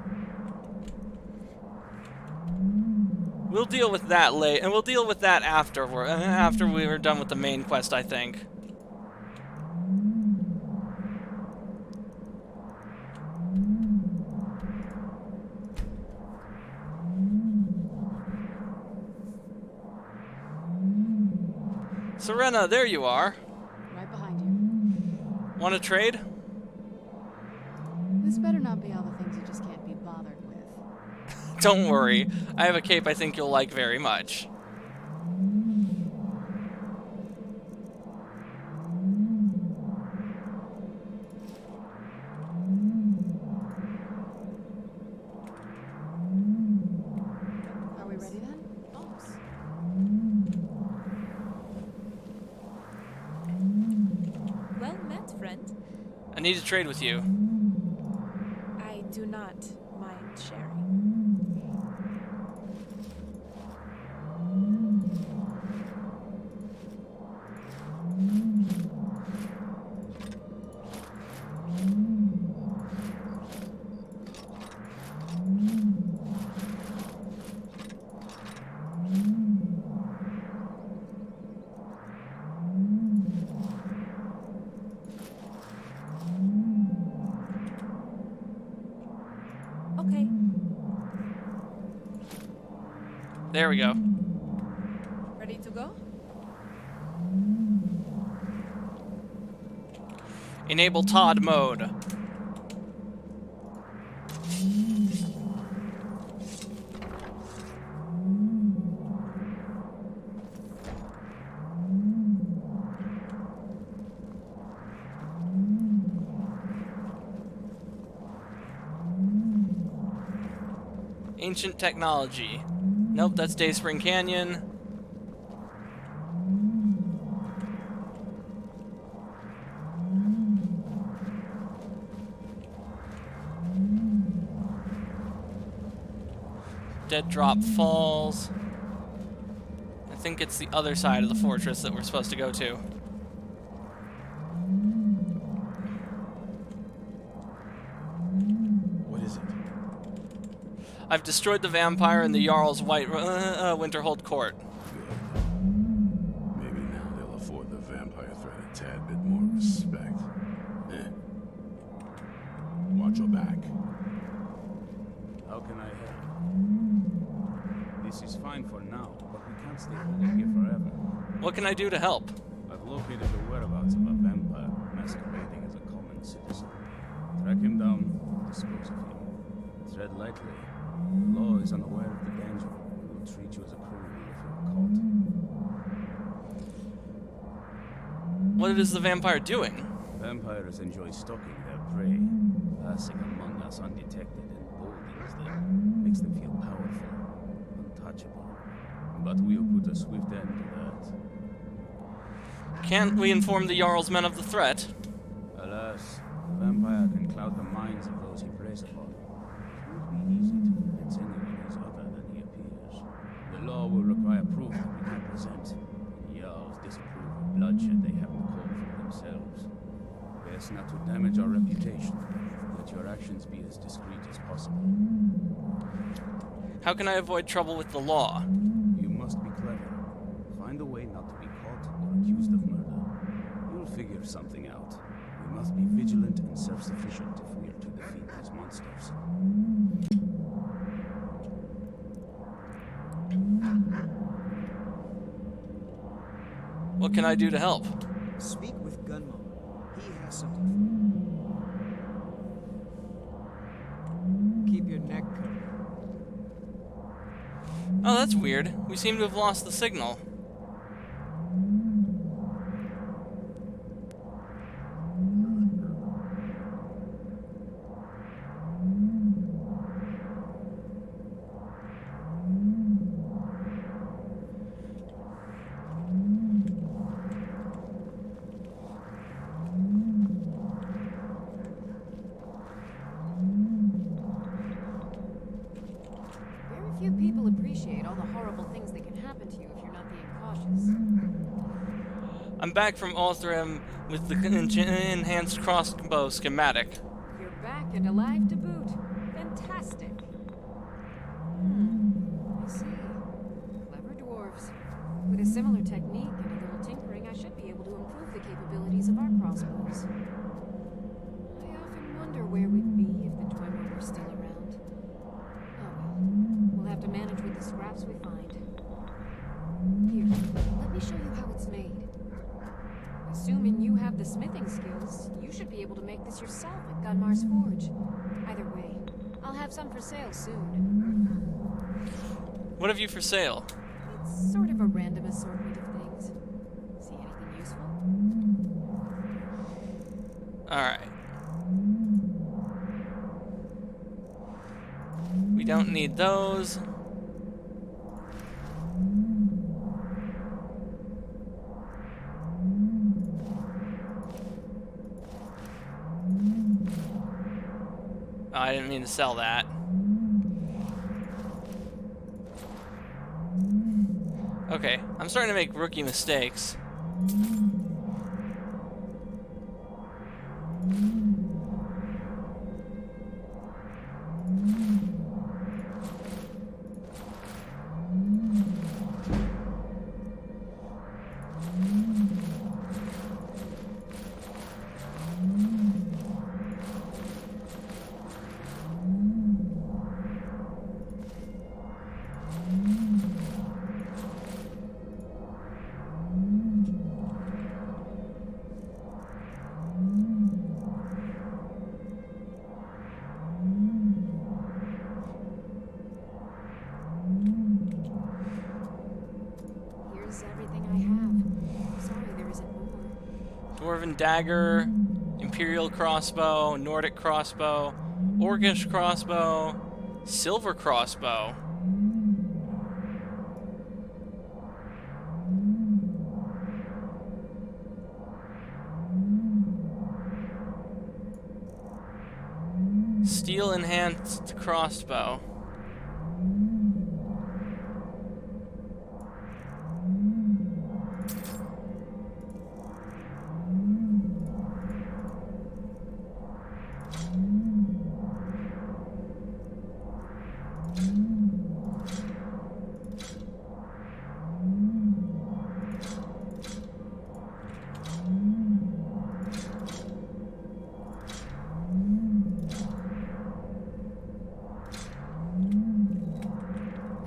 Speaker 1: We'll deal with that later, and we'll deal with that after we're done with the main quest, I think. Serena, there you are.
Speaker 4: Right behind you.
Speaker 1: Want to trade?
Speaker 4: This better not be all the things you just can't be bothered with.
Speaker 1: Don't worry. I have a cape I think you'll like very much.
Speaker 4: Are we ready then? Almost.
Speaker 10: Well met, friend.
Speaker 1: I need to trade with you.
Speaker 10: I do not mind sharing.
Speaker 9: There we go.
Speaker 15: Ready to go?
Speaker 9: Enable Todd mode. Ancient technology. Nope, that's Dayspring Canyon. Dead Drop Falls. I think it's the other side of the fortress that we're supposed to go to.
Speaker 3: What is it?
Speaker 9: I've destroyed the vampire in the Jarl's White Winterhold court.
Speaker 3: Good. Maybe now they'll afford the vampire threat a tad bit more respect. Watch your back.
Speaker 7: How can I help? This is fine for now, but we can't stay holding here forever.
Speaker 9: What can I do to help?
Speaker 7: I've located the whereabouts of a vampire masquerading as a common citizen. Track him down, dispose of him. Tread lightly. The law is unaware of the danger. We will treat you as a criminal if you are caught.
Speaker 9: What is the vampire doing?
Speaker 7: Vampires enjoy stalking their prey, passing among us undetected and emboldens them, makes them feel powerful, untouchable. But we'll put a swift end to that.
Speaker 9: Can't we inform the Jarl's men of the threat?
Speaker 7: Alas, the vampire can cloud the minds of those he preys upon. It would be easy to convince anyone who's other than he appears. The law will require proof that we can present. The Jarls disapprove of bloodshed they haven't called for themselves. Best not to damage our reputation. Let your actions be as discreet as possible.
Speaker 9: How can I avoid trouble with the law?
Speaker 7: You must be clever. Find a way not to be caught or accused of murder. You'll figure something out. We must be vigilant and self-sufficient if we are to defeat these monsters.
Speaker 9: What can I do to help?
Speaker 12: Speak with Gunmo. He has something for you. Keep your neck covered.
Speaker 9: Oh, that's weird. We seem to have lost the signal.
Speaker 4: Few people appreciate all the horrible things that can happen to you if you're not being cautious.
Speaker 9: I'm back from Auirel with the enhanced crossbow schematic.
Speaker 4: You're back and alive to boot. Fantastic. I see. Clever dwarves. With a similar technique and a little tinkering, I should be able to improve the capabilities of our crossbows. I often wonder where we'd be if the Dwemer were still around. We'll have to manage with the scraps we find. Here, let me show you how it's made. Assuming you have the smithing skills, you should be able to make this yourself at Gunmar's Forge. Either way, I'll have some for sale soon.
Speaker 9: What have you for sale?
Speaker 4: It's sort of a random assortment of things. See anything useful?
Speaker 9: Alright. We don't need those. Oh, I didn't mean to sell that. Okay, I'm starting to make rookie mistakes.
Speaker 1: dagger, Imperial crossbow, Nordic crossbow, Orcish crossbow, silver crossbow. Steel enhanced crossbow.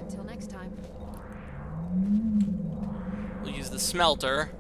Speaker 4: Until next time.
Speaker 1: We'll use the smelter.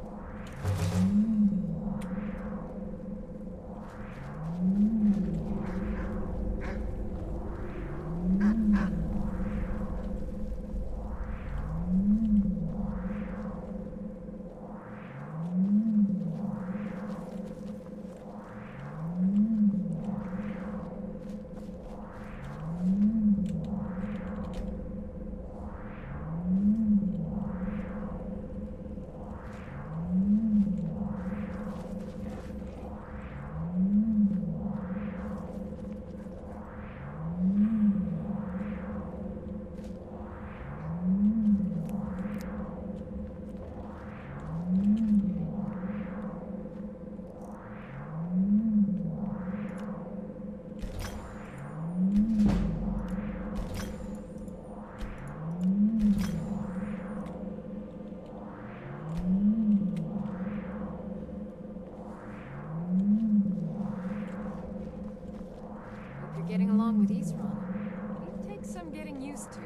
Speaker 4: Hope you're getting along with Isran. It takes some getting used to.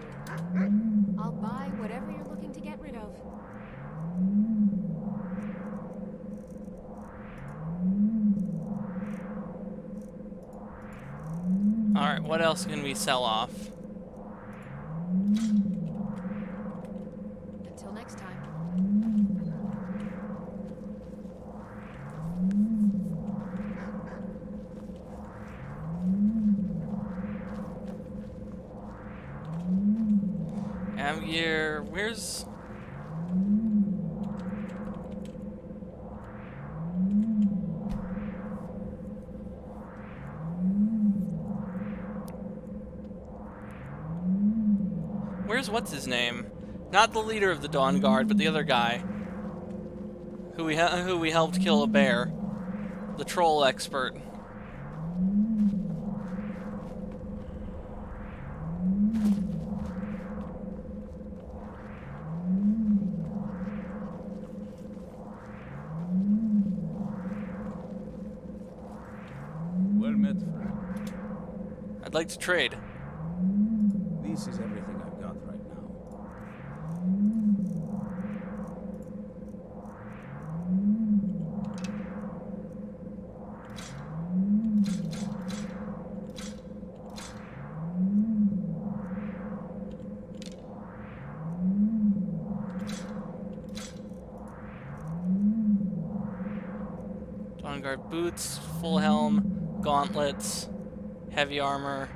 Speaker 4: I'll buy whatever you're looking to get rid of.
Speaker 1: Alright, what else can we sell off?
Speaker 4: Until next time.
Speaker 1: Amgear, where's... Where's what's his name? Not the leader of the Dawn Guard, but the other guy. Who we helped kill a bear. The troll expert.
Speaker 7: Well met, friend.
Speaker 1: I'd like to trade.
Speaker 7: This is everything I've got right now.
Speaker 1: Dawn Guard boots, full helm, gauntlets, heavy armor.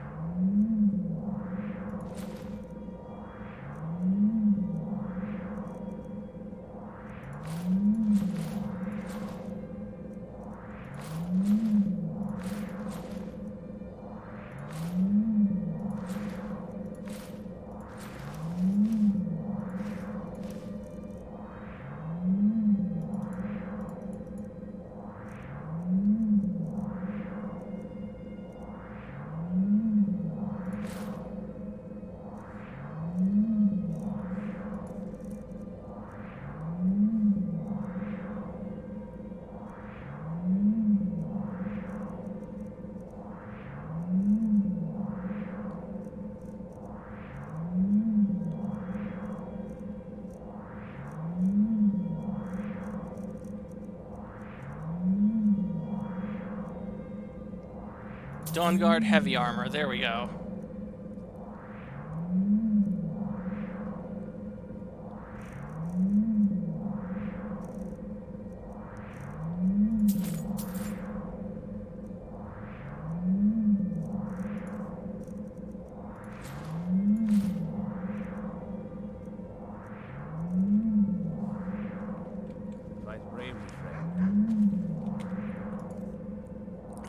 Speaker 1: Dawn Guard heavy armor, there we go.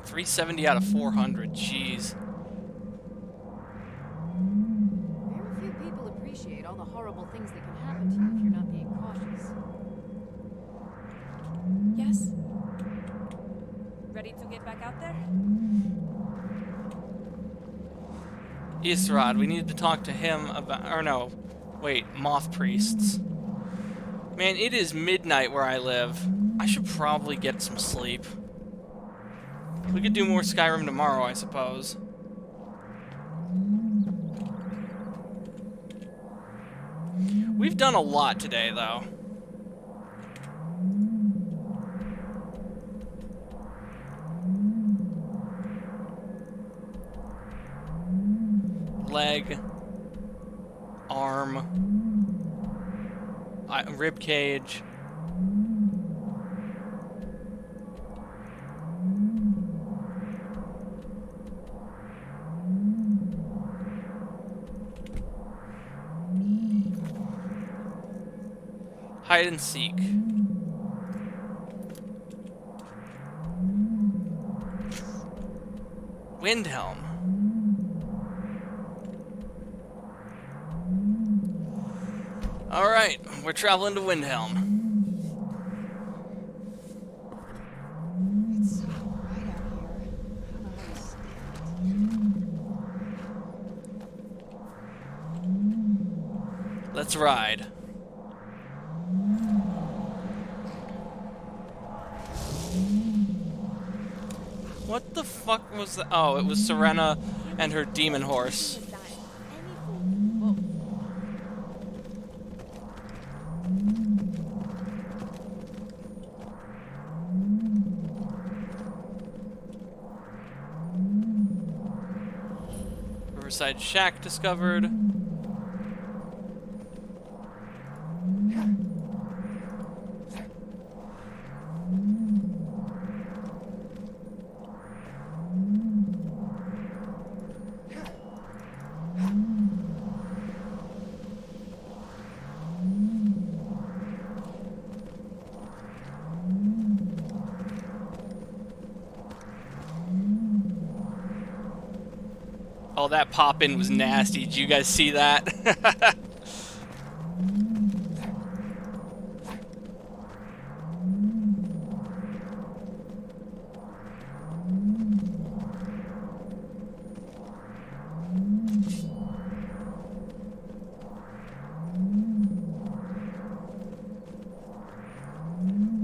Speaker 9: 370 out of 400. Jeez.
Speaker 4: Very few people appreciate all the horrible things that can happen to you if you're not being cautious.
Speaker 10: Yes? Ready to get back out there?
Speaker 9: Israd, we need to talk to him about... Or no. Wait, moth priests. Man, it is midnight where I live. I should probably get some sleep. We could do more Skyrim tomorrow, I suppose. We've done a lot today, though. Leg, arm, rib cage. Hide and seek. Windhelm. Alright, we're traveling to Windhelm.
Speaker 4: It's so bright out here. I don't know how you stand it.
Speaker 9: Let's ride. What the fuck was that? Oh, it was Serena and her demon horse. Riverside Shack discovered. Oh, that pop-in was nasty. Did you guys see that?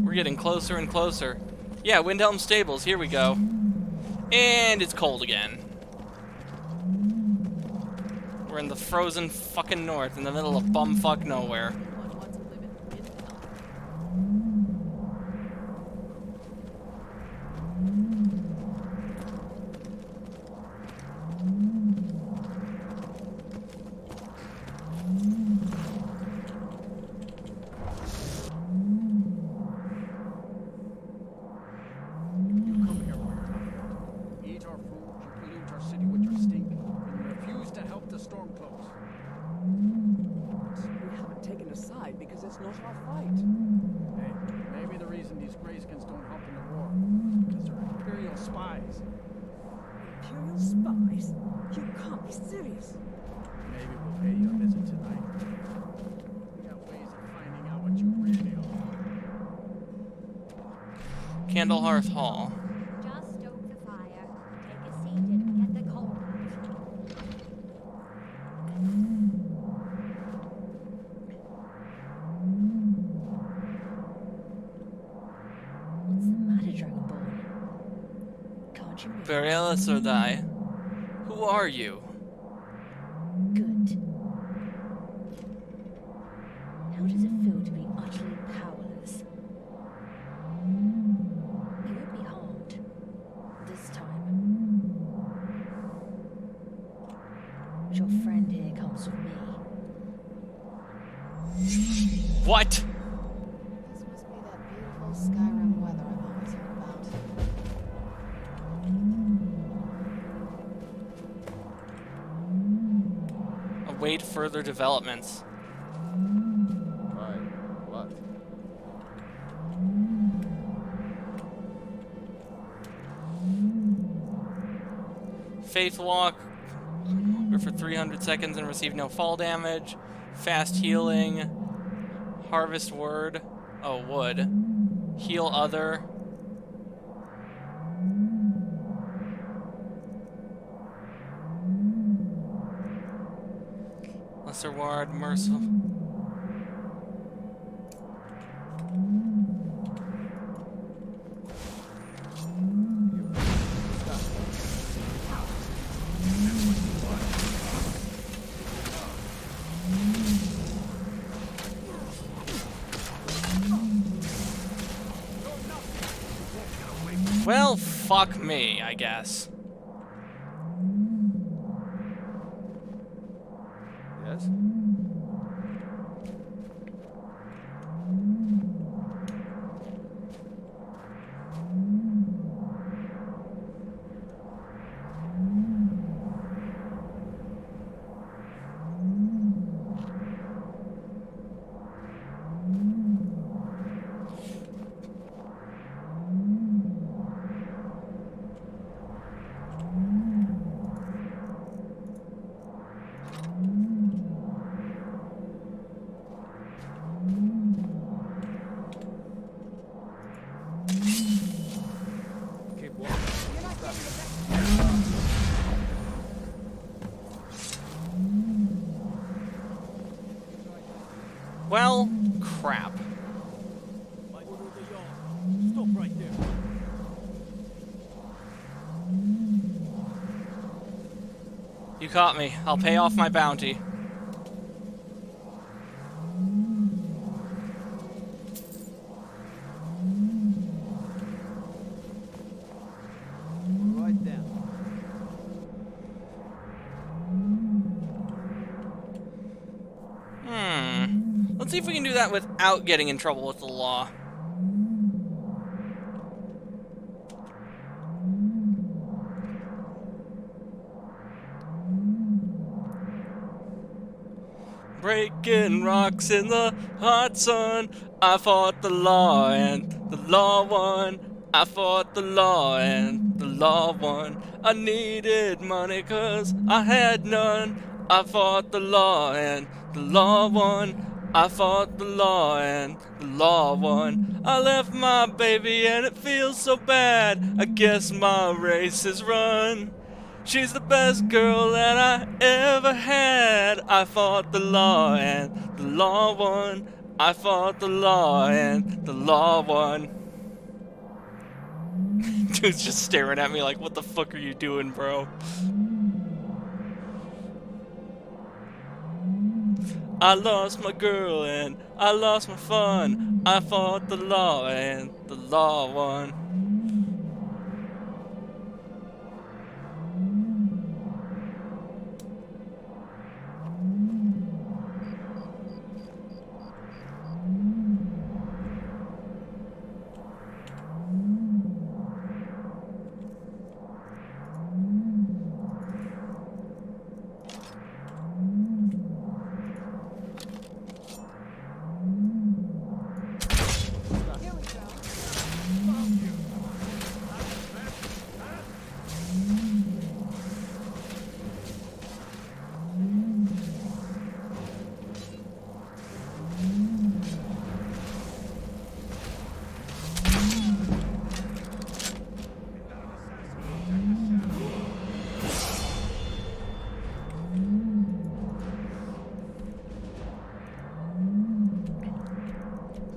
Speaker 9: We're getting closer and closer. Yeah, Windhelm Stables, here we go. And it's cold again. We're in the frozen fucking north, in the middle of bumfuck nowhere.
Speaker 15: It's not our fight.
Speaker 7: Hey, maybe the reason these Greyskins don't help in the war because they're Imperial spies.
Speaker 15: Imperial spies? You can't be serious.
Speaker 7: Maybe we'll pay you a visit tonight. We got ways of finding out what you really are.
Speaker 9: Candlehearth Hall.
Speaker 16: Just stoke the fire. Take a seat and get the cold out.
Speaker 9: Auirel or die. Who are you?
Speaker 10: Good. How does it feel to be utterly powerless? You won't be harmed. This time. Your friend here comes with me.
Speaker 9: What?
Speaker 4: This must be that beautiful Skyrim weather I've always heard about.
Speaker 9: Await further developments.
Speaker 13: Why? What?
Speaker 1: Faith Walk for 300 seconds and receive no fall damage. Fast healing. Harvest Word. Oh, wood. Heal Other. Lesser Ward. Merciful. Well, fuck me, I guess.
Speaker 13: Yes?
Speaker 1: Well, crap.
Speaker 12: Stop right there.
Speaker 1: You caught me. I'll pay off my bounty.
Speaker 12: Right down.
Speaker 1: Let's see if we can do that without getting in trouble with the law. Breaking rocks in the hot sun. I fought the law and the law won. I fought the law and the law won. I needed money 'cause I had none. I fought the law and the law won. I fought the law and the law won. I left my baby and it feels so bad. I guess my race is run. She's the best girl that I ever had. I fought the law and the law won. I fought the law and the law won. Dude's just staring at me like, what the fuck are you doing, bro? I lost my girl and I lost my fun. I fought the law and the law won.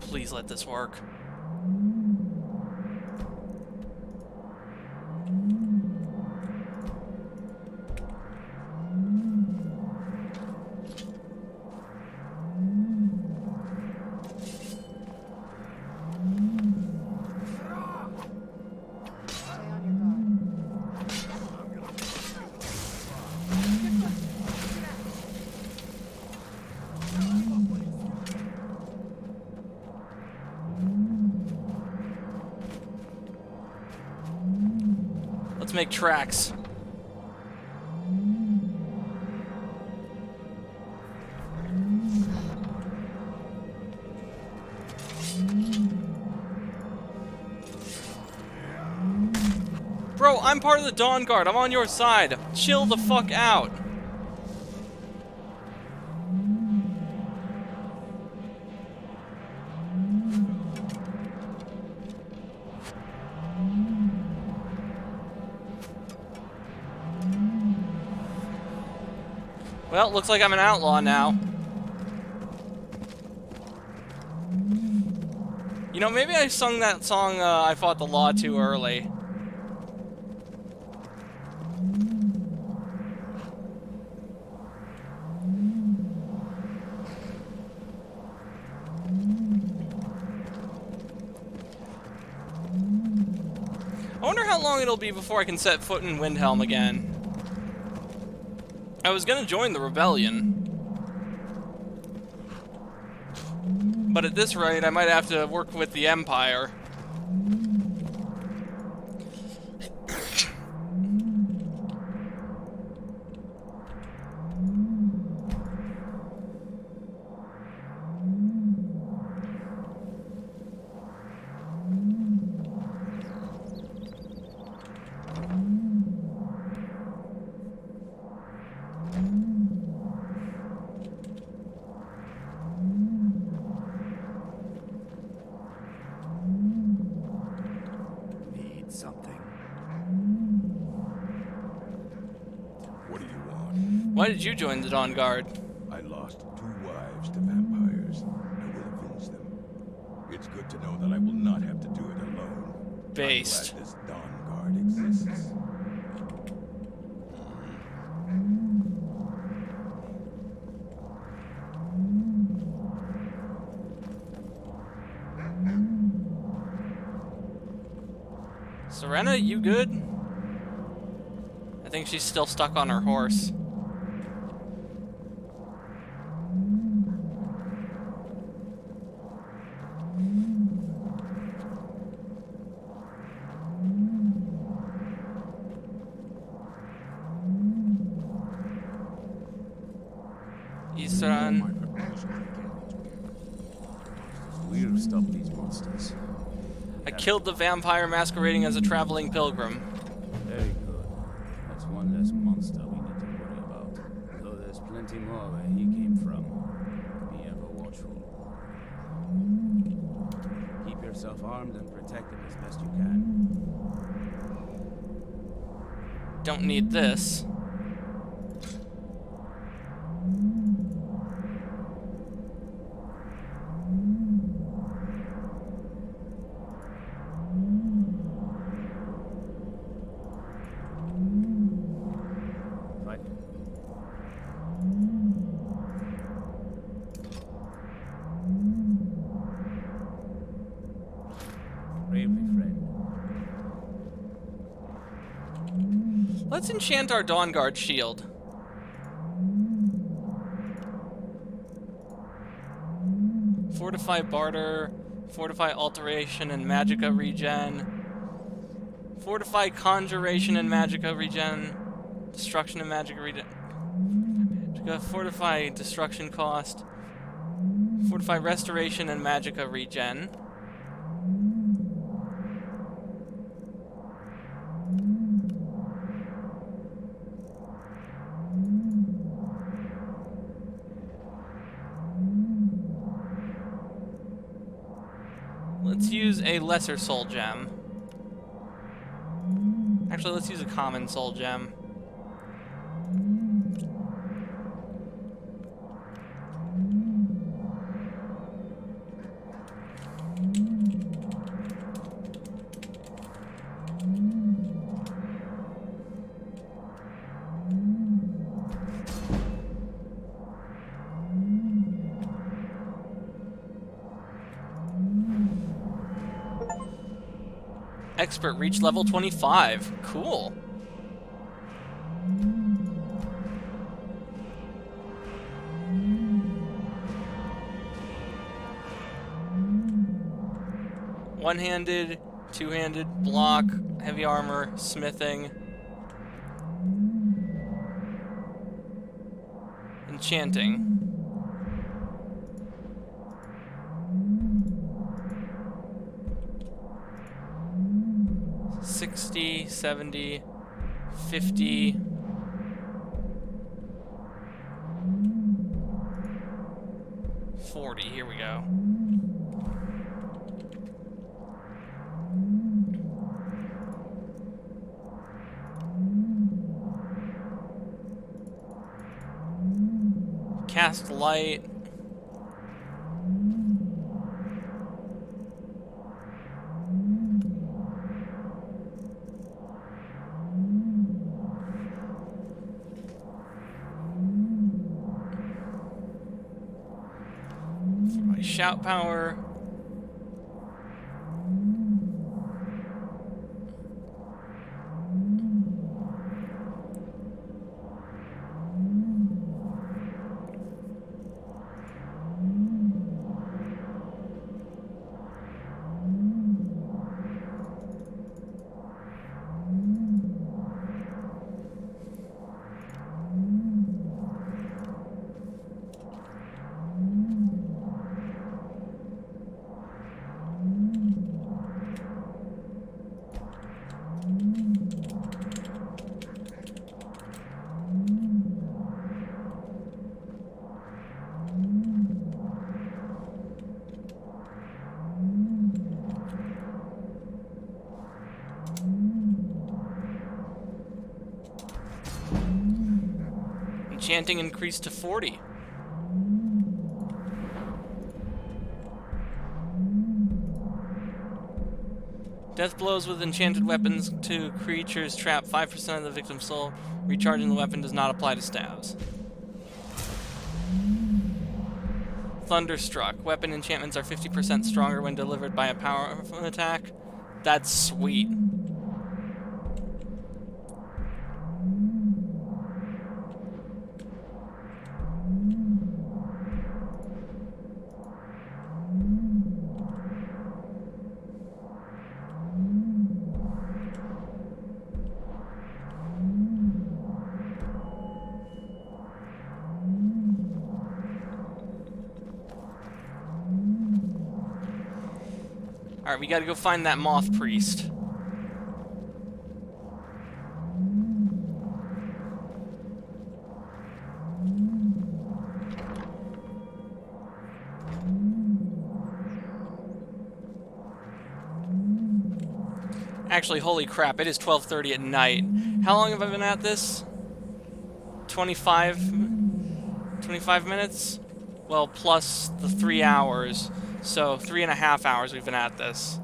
Speaker 1: Please let this work. Let's make tracks. Bro, I'm part of the Dawn Guard. I'm on your side. Chill the fuck out. Well, looks like I'm an outlaw now. You know, maybe I sung that song, I Fought the Law too early. I wonder how long it'll be before I can set foot in Windhelm again. I was gonna join the rebellion. But at this rate, I might have to work with the Empire. Why did you join the Dawn Guard?
Speaker 3: I lost 2 wives to vampires. I will avenge them. It's good to know that I will not have to do it alone.
Speaker 1: Based.
Speaker 3: I'm glad this Dawn Guard exists.
Speaker 1: Serena, you good? I think she's still stuck on her horse. Eastern.
Speaker 7: We'll stop these monsters.
Speaker 1: I killed the vampire masquerading as a traveling pilgrim.
Speaker 7: Very good. That's one less monster we need to worry about. Though there's plenty more where he came from. Be ever watchful. Keep yourself armed and protected as best you can.
Speaker 1: Don't need this. Let's enchant our Dawn Guard shield. Fortify barter, fortify alteration and magicka regen. Fortify conjuration and magicka regen. Destruction and magicka regen. Magicka, fortify destruction cost. Fortify restoration and magicka regen. Let's use a lesser soul gem. Actually, let's use a common soul gem. Expert reach level 25. Cool. One-handed, two-handed, block, heavy armor, smithing, enchanting. $60, 60, 70, 50. Here we go. Cast light. Shout power. Enchanting increased to 40. Death blows with enchanted weapons to creatures trap 5% of the victim's soul. Recharging the weapon does not apply to stabs. Thunderstruck. Weapon enchantments are 50% stronger when delivered by a powerful attack. That's sweet. Alright, we gotta go find that moth priest. Actually, holy crap, it is 12:30 at night. How long have I been at this? 25 minutes? Well, plus the 3 hours. So 3.5 hours we've been at this.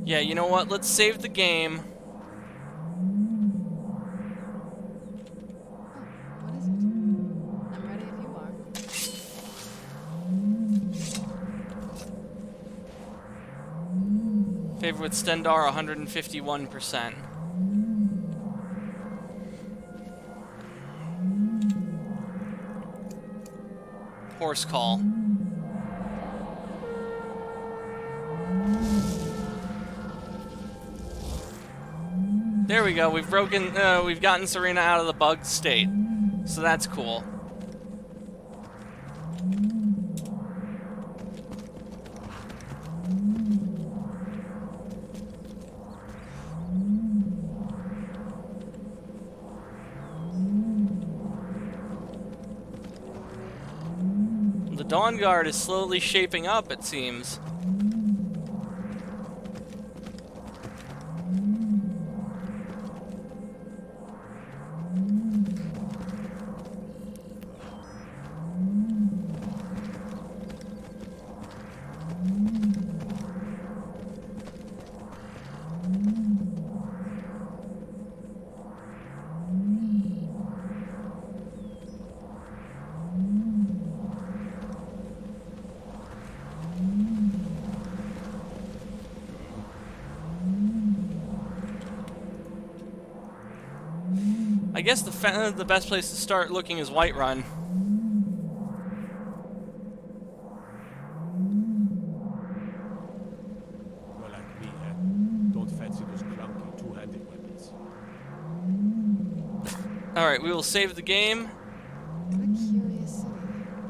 Speaker 1: Yeah, you know what? Let's save the game.
Speaker 4: What is it? I'm ready if you are.
Speaker 1: Favor with Stendar, 151%. Horse call. There we go. We've gotten Serena out of the bug state, so that's cool. The Dawn Guard is slowly shaping up, it seems. I guess the best place to start looking is Whiterun.
Speaker 3: You're like me, eh? Don't fancy those clunky two-handed weapons.
Speaker 1: Alright, we will save the game.
Speaker 4: What a curious city.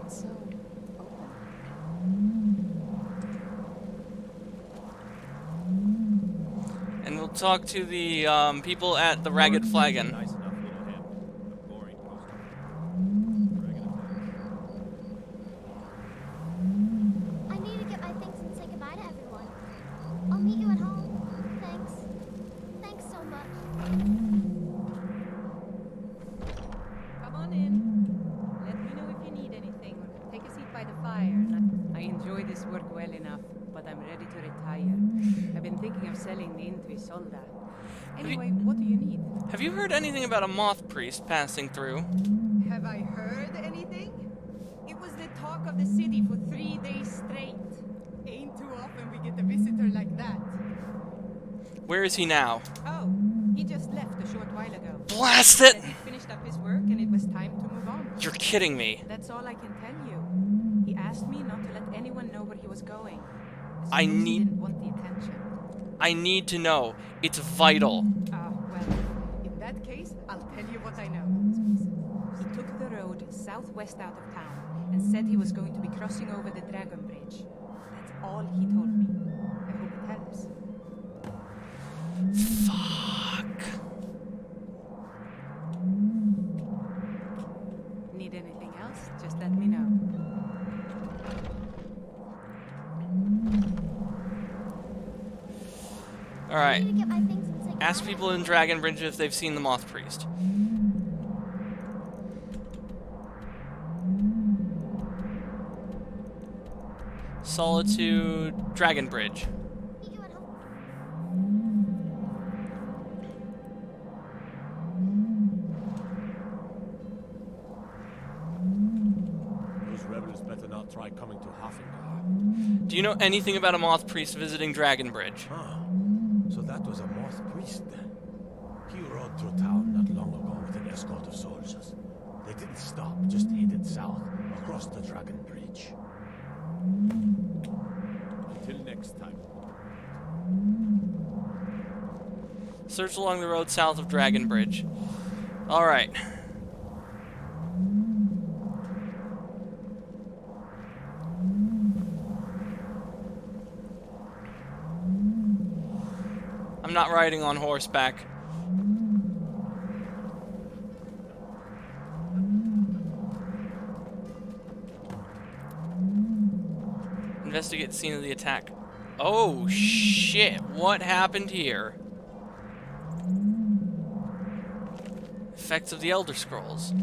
Speaker 4: It's so open.
Speaker 1: And we'll talk to the people at the Ragged Flagon.
Speaker 6: Nice enough little hamlet. A boring post.
Speaker 16: I need to get my things and say goodbye to everyone. I'll meet you at home. Thanks. Thanks so much.
Speaker 8: Come on in. Let me know if you need anything. Take a seat by the fire. I enjoy this work well enough, but I'm ready to retire. I've been thinking of selling the into Isolda. Anyway, what do you need?
Speaker 1: Have you heard anything about a moth priest passing through?
Speaker 8: Have I heard anything? It was the talk of the city for 3 days straight. Ain't too often we get a visitor like that.
Speaker 1: Where is he now?
Speaker 8: Oh, he just left a short while ago.
Speaker 1: Blast
Speaker 8: He
Speaker 1: it!
Speaker 8: said he'd finished up his work and it was time to move on.
Speaker 1: You're kidding me.
Speaker 8: That's all I can tell you. He asked me not to let anyone know where he was going.
Speaker 1: I
Speaker 8: He
Speaker 1: need...
Speaker 8: didn't want the attention.
Speaker 1: I need to know. It's vital.
Speaker 8: Ah, well, in that case, I'll tell you what I know. He took the road southwest out of town and said he was going to be crossing over the Dragon Bridge. That's all he told me. I hope it helps.
Speaker 1: Fuck.
Speaker 8: Need anything else? Just let me know.
Speaker 1: Alright.
Speaker 16: I need to get my things and say goodbye
Speaker 1: Ask
Speaker 16: to
Speaker 1: people in Dragon Bridge if they've seen the Moth Priest. Solitude, Dragon Bridge.
Speaker 16: meet you at home.
Speaker 3: Those rebels better not try coming to Hafengar.
Speaker 1: Do you know anything about a Moth Priest visiting Dragon Bridge?
Speaker 3: Huh. So that was a moth priest then. He rode through town not long ago with an escort of soldiers. They didn't stop, just headed south, across the Dragon Bridge. Until next time.
Speaker 1: Search along the road south of Dragon Bridge. Alright. I'm not riding on horseback. Investigate the scene of the attack. Oh shit, what happened here? Effects of the Elder Scrolls.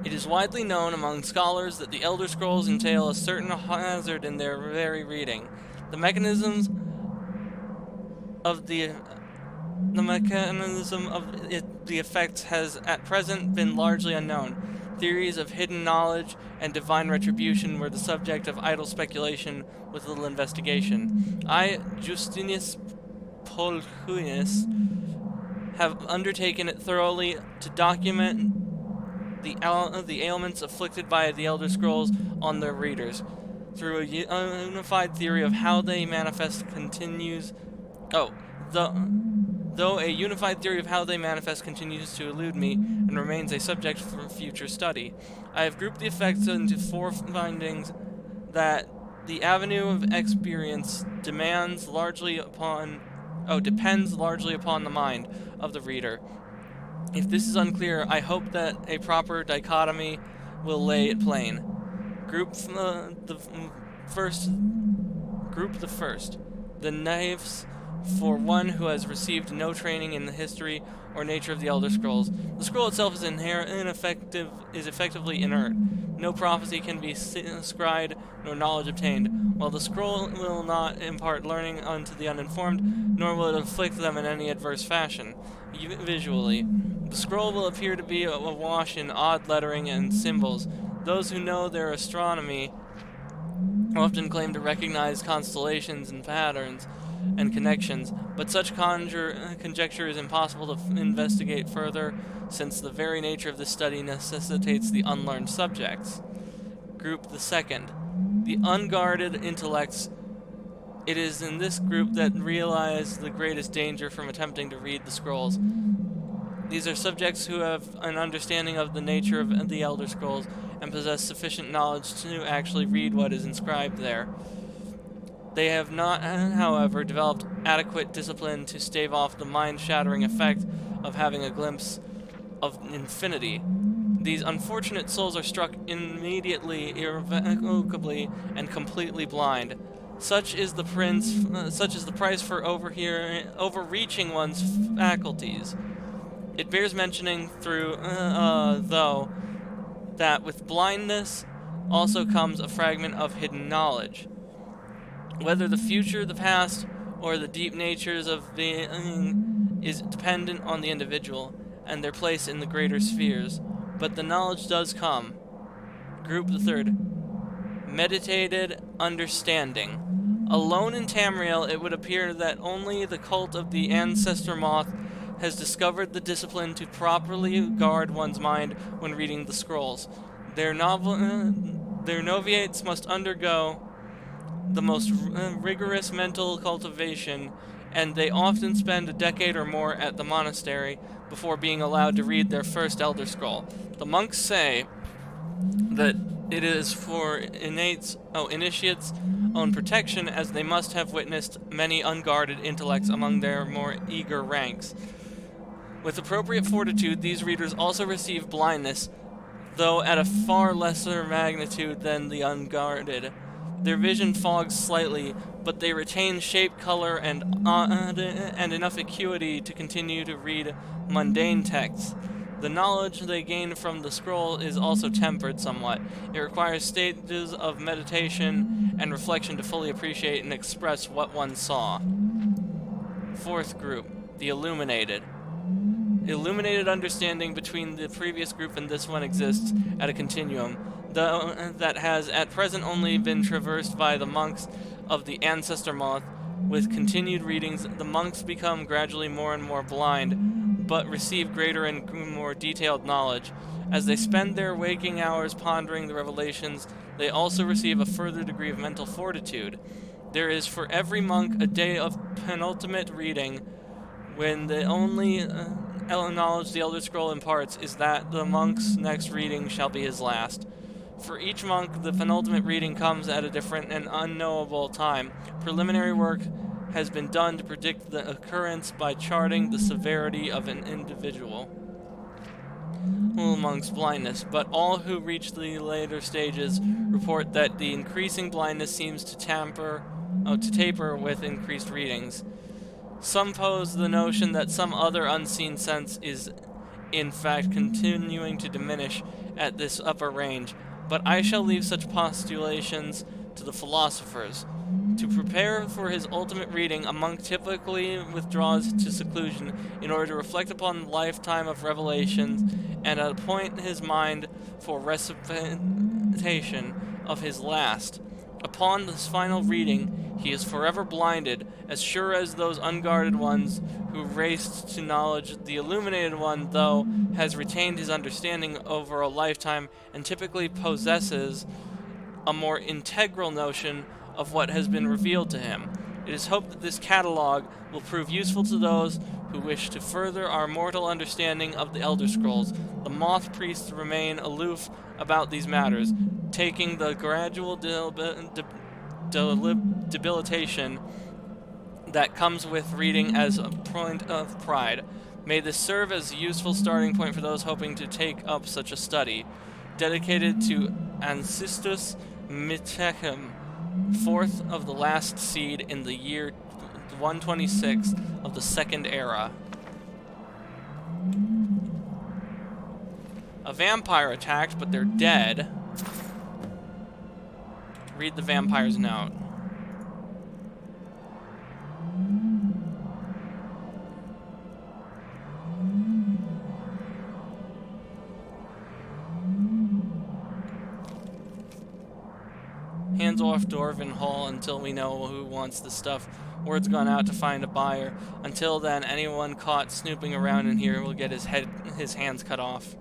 Speaker 1: It is widely known among scholars that the Elder Scrolls entail a certain hazard in their very reading. The mechanism of the effects has at present been largely unknown. Theories of hidden knowledge and divine retribution were the subject of idle speculation with little investigation. I, Justinus Polhuius, have undertaken it thoroughly to document the ailments afflicted by the Elder Scrolls on their readers. Through a unified theory of how they manifest continues... Though a unified theory of how they manifest continues to elude me and remains a subject for future study, I have grouped the effects into 4 findings that the avenue of experience depends largely upon the mind of the reader. If this is unclear, I hope that a proper dichotomy will lay it plain. Group the first. The knives for one who has received no training in the history or nature of the Elder Scrolls. The scroll itself is effectively inert. No prophecy can be inscribed, nor knowledge obtained, while the scroll will not impart learning unto the uninformed, nor will it afflict them in any adverse fashion. Visually, the scroll will appear to be awash in odd lettering and symbols. Those who know their astronomy often claim to recognize constellations and patterns.
Speaker 9: and connections, but such conjecture is impossible to investigate further, since the very nature of this study necessitates the unlearned subjects. Group the second, the unguarded intellects. It is in this group that realize the greatest danger from attempting to read the scrolls. These are subjects who have an understanding of the nature of the Elder Scrolls and possess sufficient knowledge to actually read what is inscribed there. They have not, however, developed adequate discipline to stave off the mind-shattering effect of having a glimpse of infinity. These unfortunate souls are struck immediately, irrevocably, and completely blind. Such is the price for overreaching one's faculties. It bears mentioning though, that with blindness also comes a fragment of hidden knowledge. Whether the future, the past, or the deep natures of being is dependent on the individual and their place in the greater spheres, but the knowledge does come. Group the third, meditated understanding. Alone in Tamriel, it would appear that only the cult of the Ancestor Moth has discovered the discipline to properly guard one's mind when reading the scrolls. Their noviates must undergo the most rigorous mental cultivation, and they often spend a decade or more at the monastery before being allowed to read their first Elder Scroll. The monks say that it is for initiates' own protection, as they must have witnessed many unguarded intellects among their more eager ranks. With appropriate fortitude, these readers also receive blindness, though at a far lesser magnitude than the unguarded. Their vision fogs slightly, but they retain shape, color, and enough acuity to continue to read mundane texts. The knowledge they gain from the scroll is also tempered somewhat. It requires stages of meditation and reflection to fully appreciate and express what one saw. Fourth group, the illuminated. Illuminated understanding between the previous group and this one exists at a continuum, though that has at present only been traversed by the monks of the Ancestor Moth. With continued readings, the monks become gradually more and more blind, but receive greater and more detailed knowledge. As they spend their waking hours pondering the revelations, they also receive a further degree of mental fortitude. There is for every monk a day of penultimate reading, when the only knowledge the Elder Scroll imparts is that the monk's next reading shall be his last. For each monk, the penultimate reading comes at a different and unknowable time. Preliminary work has been done to predict the occurrence by charting the severity of an individual among's blindness, but all who reach the later stages report that the increasing blindness seems to taper with increased readings. Some pose the notion that some other unseen sense is in fact continuing to diminish at this upper range, but I shall leave such postulations to the philosophers. To prepare for his ultimate reading, a monk typically withdraws to seclusion in order to reflect upon the lifetime of revelations and appoint his mind for recitation of his last. Upon this final reading, he is forever blinded, as sure as those unguarded ones who raced to knowledge. The illuminated one, though, has retained his understanding over a lifetime and typically possesses a more integral notion of what has been revealed to him. It is hoped that this catalogue will prove useful to those who wish to further our mortal understanding of the Elder Scrolls. The Moth Priests remain aloof about these matters, taking the gradual debilitation that comes with reading as a point of pride. May this serve as a useful starting point for those hoping to take up such a study. Dedicated to Ancestus Mitechem, fourth of the last seed in the year 126 of the Second Era. A vampire attacked, but they're dead. Read the vampire's note. Hands off Dwarven Hall until we know who wants the stuff Word's gone out to find a buyer. Until then, anyone caught snooping around in here will get his hands cut off.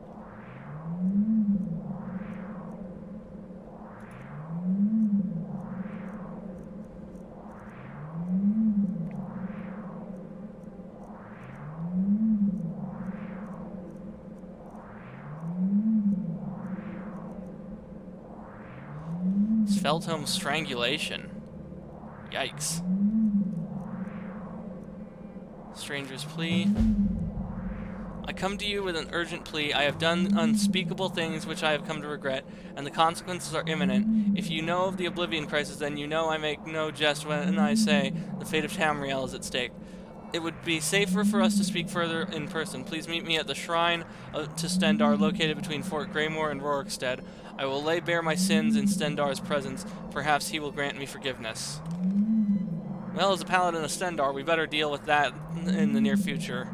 Speaker 9: Feldholm strangulation. Yikes. Stranger's plea. I come to you with an urgent plea. I have done unspeakable things which I have come to regret, and the consequences are imminent. If you know of the Oblivion Crisis, then you know I make no jest when I say the fate of Tamriel is at stake. It would be safer for us to speak further in person. Please meet me at the shrine to Stendarr, located between Fort Greymore and Rorikstead. I will lay bare my sins in Stendarr's presence. Perhaps he will grant me forgiveness. Well, as a paladin of Stendarr, we better deal with that in the near future.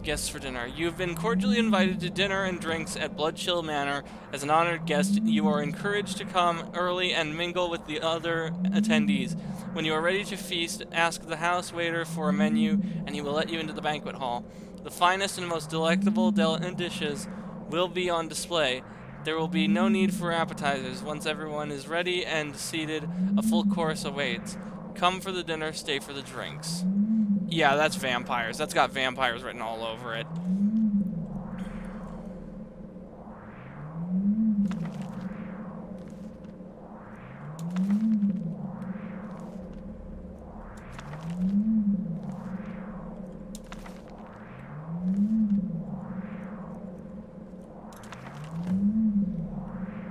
Speaker 9: Guests for dinner. You've been cordially invited to dinner and drinks at Bloodchill Manor. As an honored guest, you are encouraged to come early and mingle with the other attendees. When you are ready to feast, ask the house waiter for a menu, and he will let you into the banquet hall. The finest and most delectable dishes will be on display. There will be no need for appetizers. Once everyone is ready and seated, a full course awaits. Come for the dinner, stay for the drinks. Yeah, that's vampires. That's got vampires written all over it.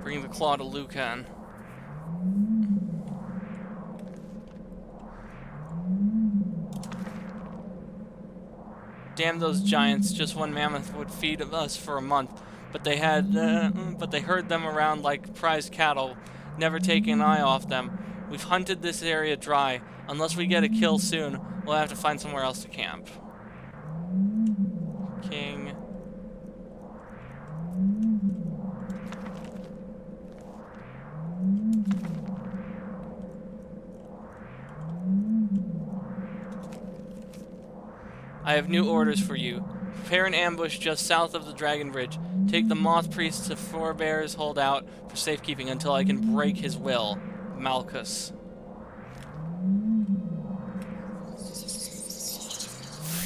Speaker 9: Bring the claw to Lucan. Damn those giants! Just one mammoth would feed us for a month, but they herd them around like prized cattle, never taking an eye off them. We've hunted this area dry. Unless we get a kill soon, we'll have to find somewhere else to camp. King. I have new orders for you. Prepare an ambush just south of the Dragon Bridge. Take the Moth Priest to Forebear's Holdout for safekeeping until I can break his will. Malchus.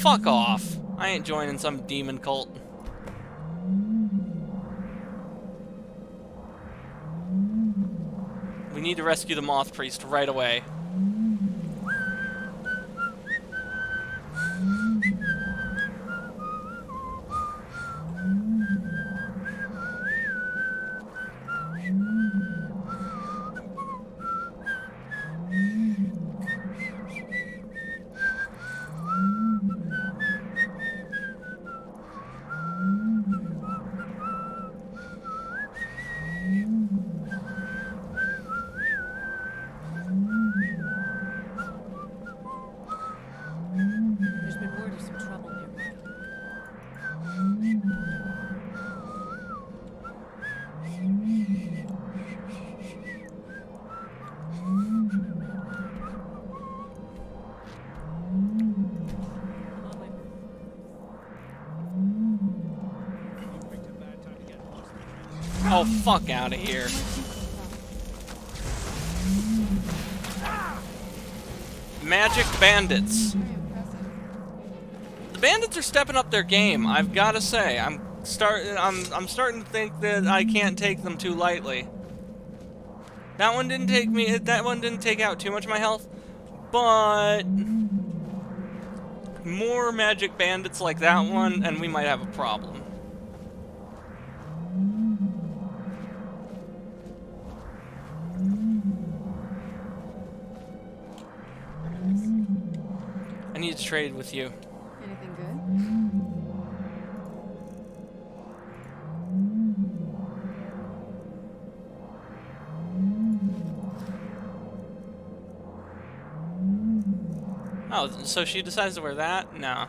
Speaker 9: Fuck off! I ain't joining some demon cult. We need to rescue the Moth Priest right away.
Speaker 2: There's been word of some trouble nearby.
Speaker 9: Oh, fuck out of here. Magic bandits. The bandits are stepping up their game, I've got to say. I'm starting to think that I can't take them too lightly. That one didn't take out too much of my health, but
Speaker 1: more magic bandits like that one, and we might have a problem. I need to trade with you.
Speaker 4: Anything good?
Speaker 1: Oh, so she decides to wear that? No.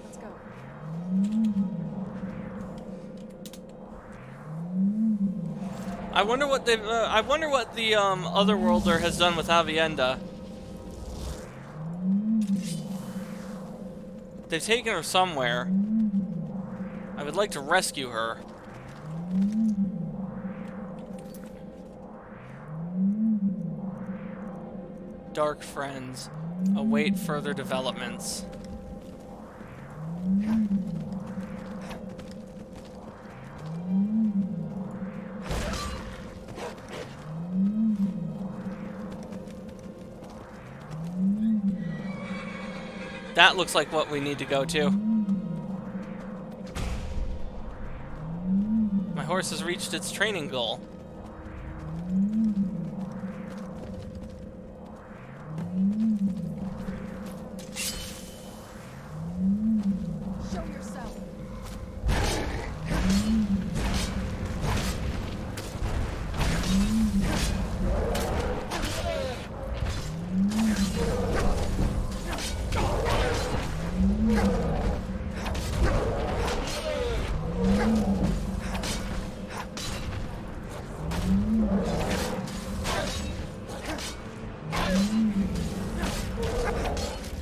Speaker 4: Let's go.
Speaker 1: I wonder what they've. I wonder what the Otherworlder has done with Avienda. They've taken her somewhere. I would like to rescue her. Dark friends await further developments. That looks like what we need to go to. My horse has reached its training goal.
Speaker 4: Show yourself.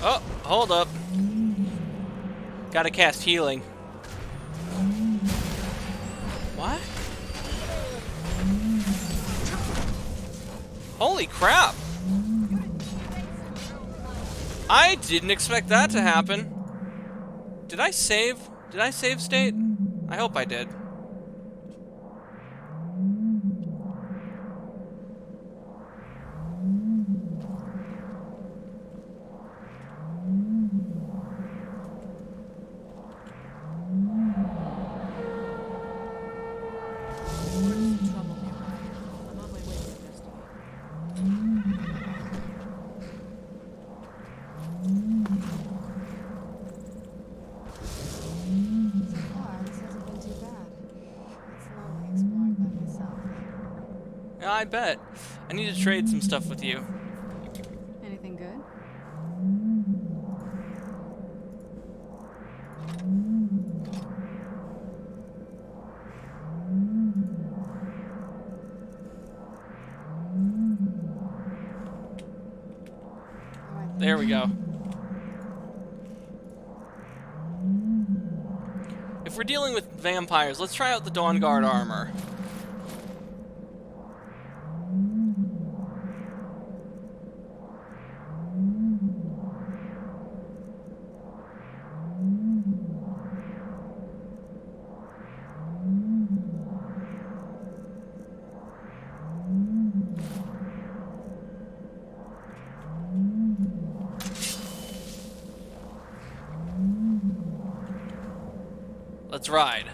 Speaker 1: Oh, hold up. Gotta cast healing. What? Holy crap! I didn't expect that to happen. Did I save? Did I save state? I hope I did. Yeah, I bet. I need to trade some stuff with you.
Speaker 4: Anything good?
Speaker 1: There we go. If we're dealing with vampires, let's try out the Dawn Guard armor. Let's ride.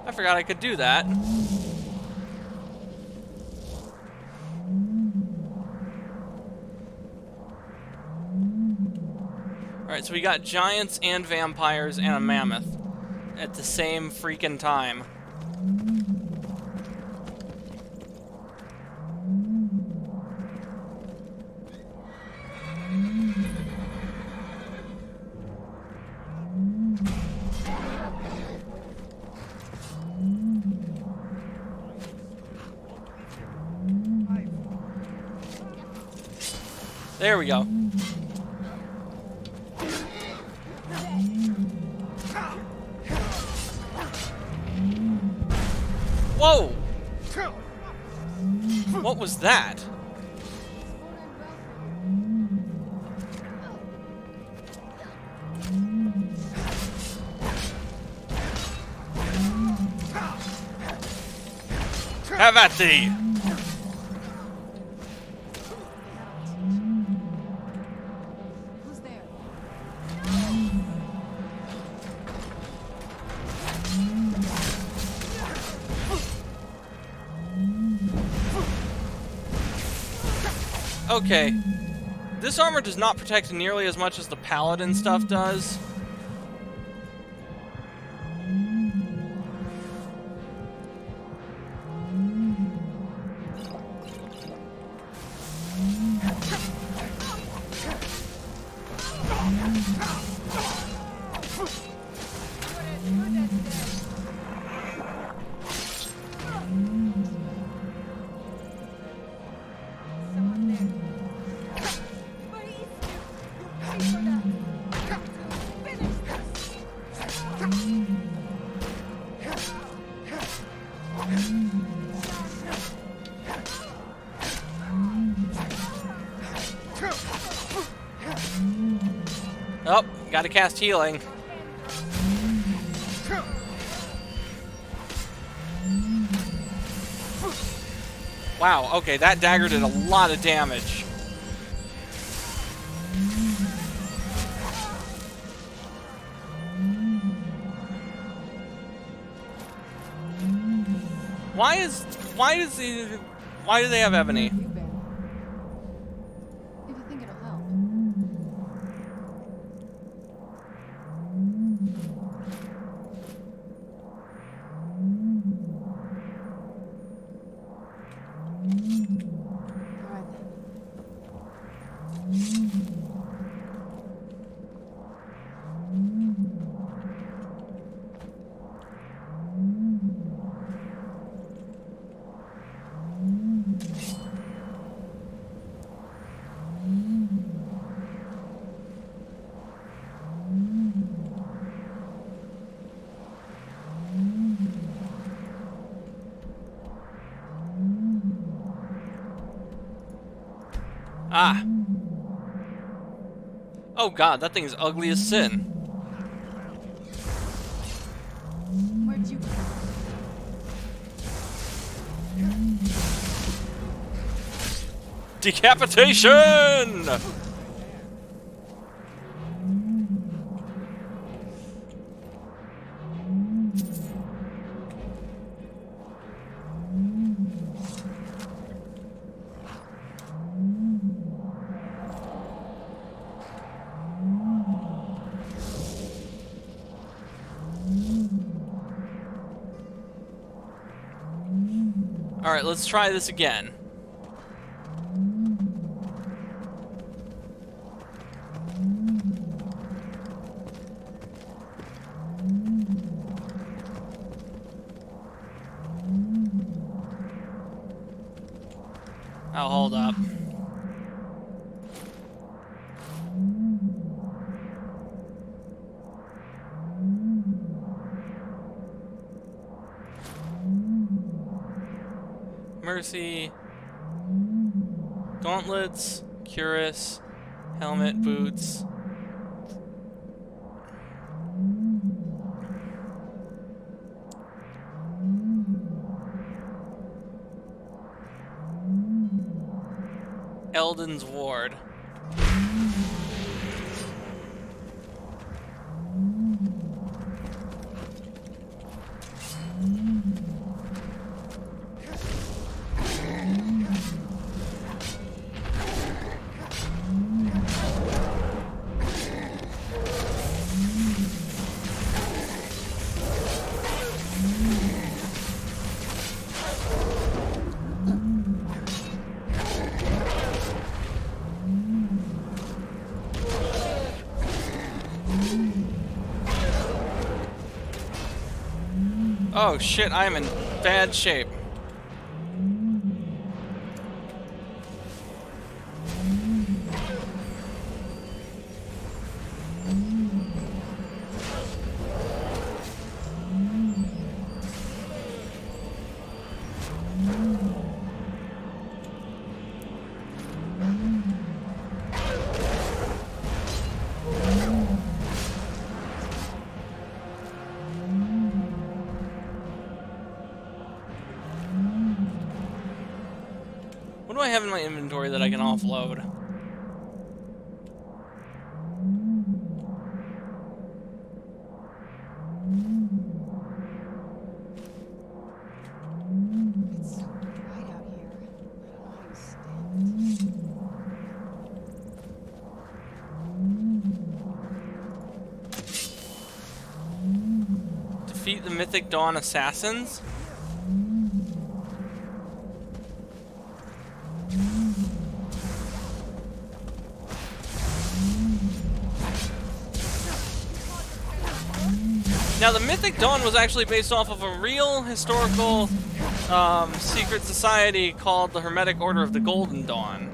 Speaker 1: I forgot I could do that. Alright, so we got giants and vampires and a mammoth at the same freaking time. There we go. Whoa! What was that? Have at thee!
Speaker 4: Who's there?
Speaker 1: Okay. This armor does not protect nearly as much as the paladin stuff does. Oh, gotta cast healing. Wow, okay, that dagger did a lot of damage. Why do they have ebony?
Speaker 4: If you think it'll help. All right then.
Speaker 1: Ah. Oh god, that thing's ugly as sin.
Speaker 4: Where'd you go?
Speaker 1: Decapitation! Alright, let's try this again. I'll hold up. Mercy, gauntlets, cuirass, helmet, boots. Eldon's Ward. Oh shit, I'm in bad shape.
Speaker 9: have in my inventory that I can offload?
Speaker 4: It's so bright out here. I don't know how you stand it.
Speaker 9: Defeat the Mythic Dawn assassins? Now, the Mythic Dawn was actually based off of a real historical secret society called the Hermetic Order of the Golden Dawn.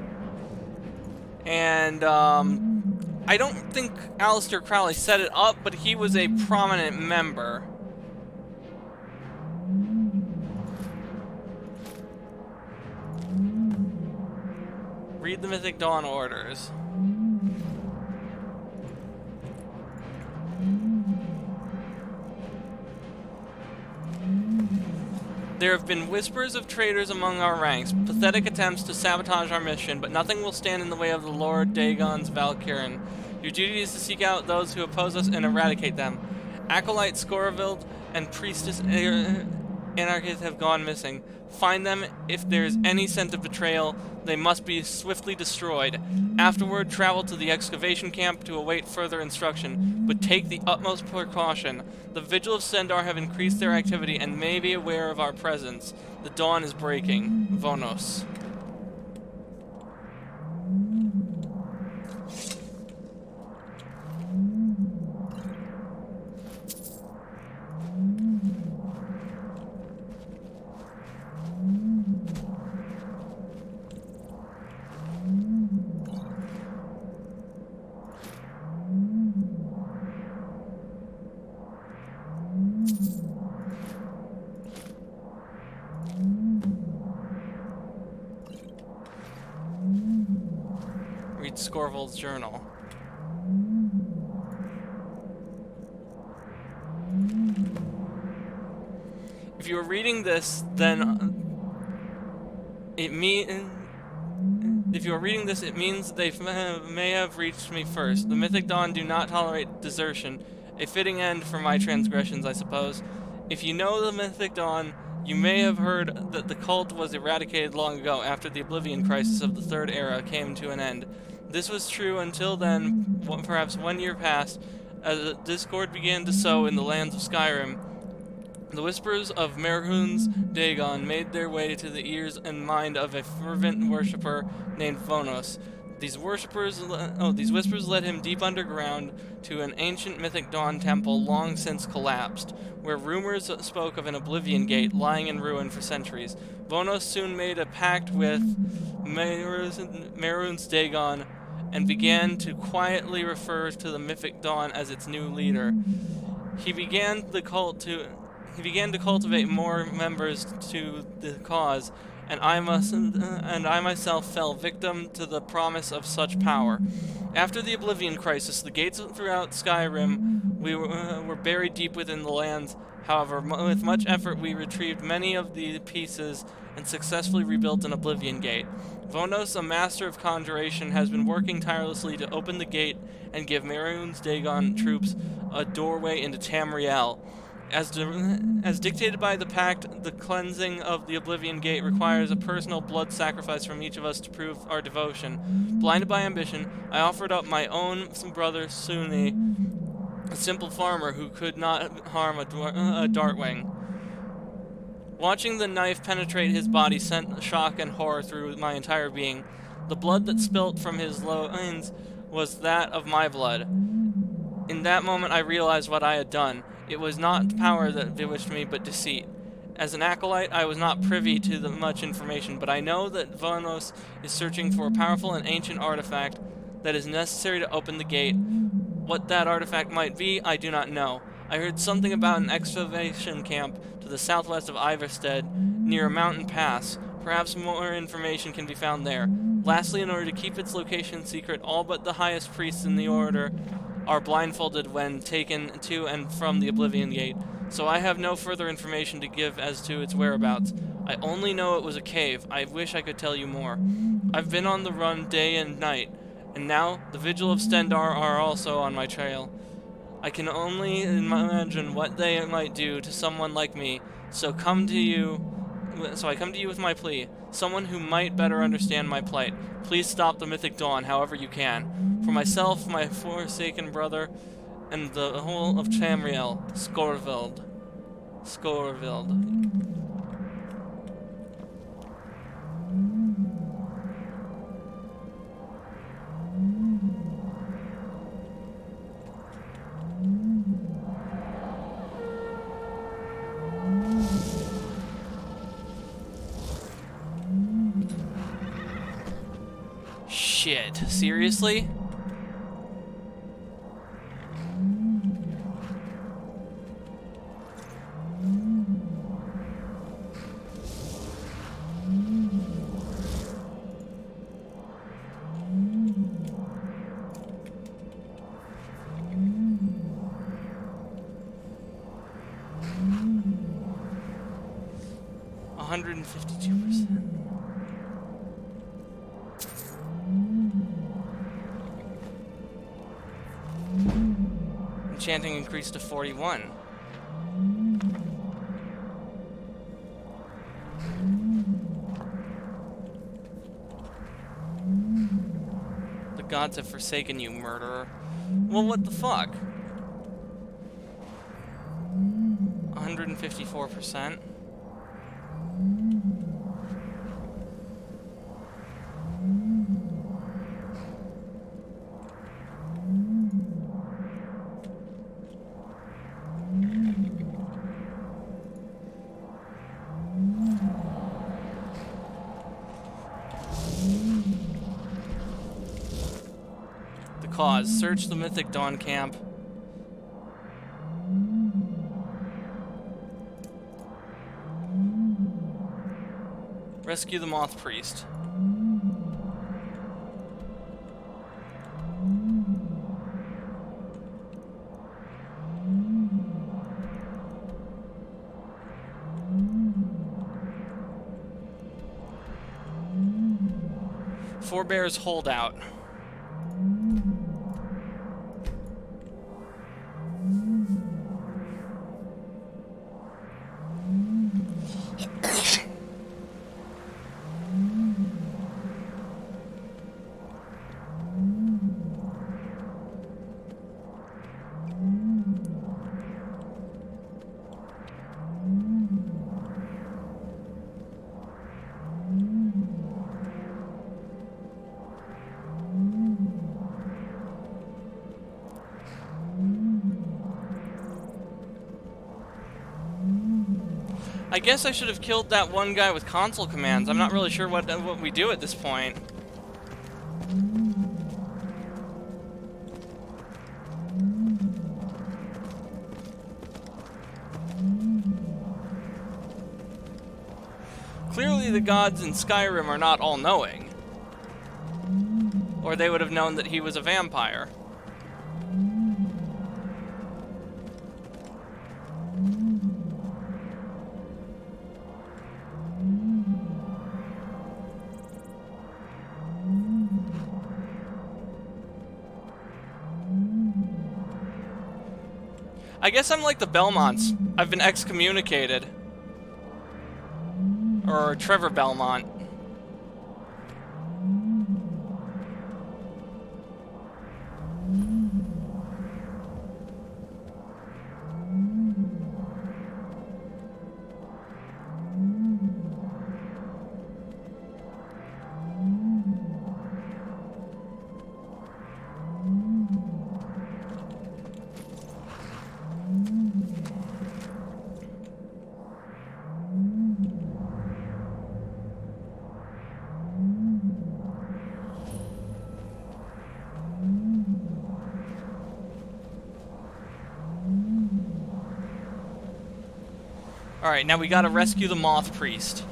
Speaker 9: And I don't think Aleister Crowley set it up, but he was a prominent member. Read the Mythic Dawn orders. There have been whispers of traitors among our ranks, pathetic attempts to sabotage our mission, but nothing will stand in the way of the Lord Dagon's Valkyrin. Your duty is to seek out those who oppose us and eradicate them. Acolyte Scoravild and Priestess Anarchist have gone missing. Find them. If there is any scent of betrayal, they must be swiftly destroyed. Afterward, travel to the excavation camp to await further instruction, but take the utmost precaution. The Vigil of Sendar have increased their activity and may be aware of our presence. The dawn is breaking. Vonos. Read Scorvald's journal. If you are reading this, then it means they may have reached me first. The Mythic Dawn do not tolerate desertion. A fitting end for my transgressions, I suppose. If you know the Mythic Dawn, you may have heard that the cult was eradicated long ago after the Oblivion Crisis of the Third Era came to an end. This was true until then, perhaps 1 year passed, as a discord began to sow in the lands of Skyrim. The whispers of Mehrunes Dagon made their way to the ears and mind of a fervent worshipper named Vonos. These whispers led him deep underground to an ancient Mythic Dawn temple long since collapsed, where rumors spoke of an Oblivion Gate lying in ruin for centuries. Vonos soon made a pact with Mehrunes Dagon and began to quietly refer to the Mythic Dawn as its new leader. He began to cultivate more members to the cause, and I myself fell victim to the promise of such power. After the Oblivion Crisis, the gates throughout Skyrim were buried deep within the lands. However, with much effort, we retrieved many of the pieces and successfully rebuilt an Oblivion Gate. Vonos, a master of conjuration, has been working tirelessly to open the gate and give Mehrunes Dagon troops a doorway into Tamriel. As dictated by the pact, the cleansing of the Oblivion Gate requires a personal blood sacrifice from each of us to prove our devotion. Blinded by ambition, I offered up my own brother Sunni, a simple farmer who could not harm a Dartwing. Watching the knife penetrate his body sent shock and horror through my entire being. The blood that spilt from his loins was that of my blood. In that moment I realized what I had done. It was not power that bewitched me, but deceit. As an acolyte, I was not privy to much information, but I know that Vonos is searching for a powerful and ancient artifact that is necessary to open the gate. What that artifact might be, I do not know. I heard something about an excavation camp to the southwest of Iverstead, near a mountain pass. Perhaps more information can be found there. Lastly, in order to keep its location secret, all but the highest priests in the order are blindfolded when taken to and from the Oblivion Gate.
Speaker 1: so I have no further information to give as to its whereabouts. I only know it was a cave. I wish I could tell you more. I've been on the run day and night, and now the Vigil of Stendarr are also on my trail. I can only imagine what they might do to someone like me, so I come to you with my plea. Someone who might better understand my plight. Please stop the Mythic Dawn however you can. For myself, my forsaken brother, and the whole of Tamriel, Skorvild. Shit, seriously? $152%. Enchanting increased to 41. The gods have forsaken you, murderer. Well, what the fuck? 154%. Cause. Search the Mythic Dawn camp. Rescue the Moth Priest. Forebear's Holdout. I guess I should have killed that one guy with console commands. I'm not really sure what we do at this point. Clearly the gods in Skyrim are not all-knowing. Or they would have known that he was a vampire. I guess I'm like the Belmonts. I've been excommunicated. Or Trevor Belmont. Alright, now we gotta rescue the Moth Priest.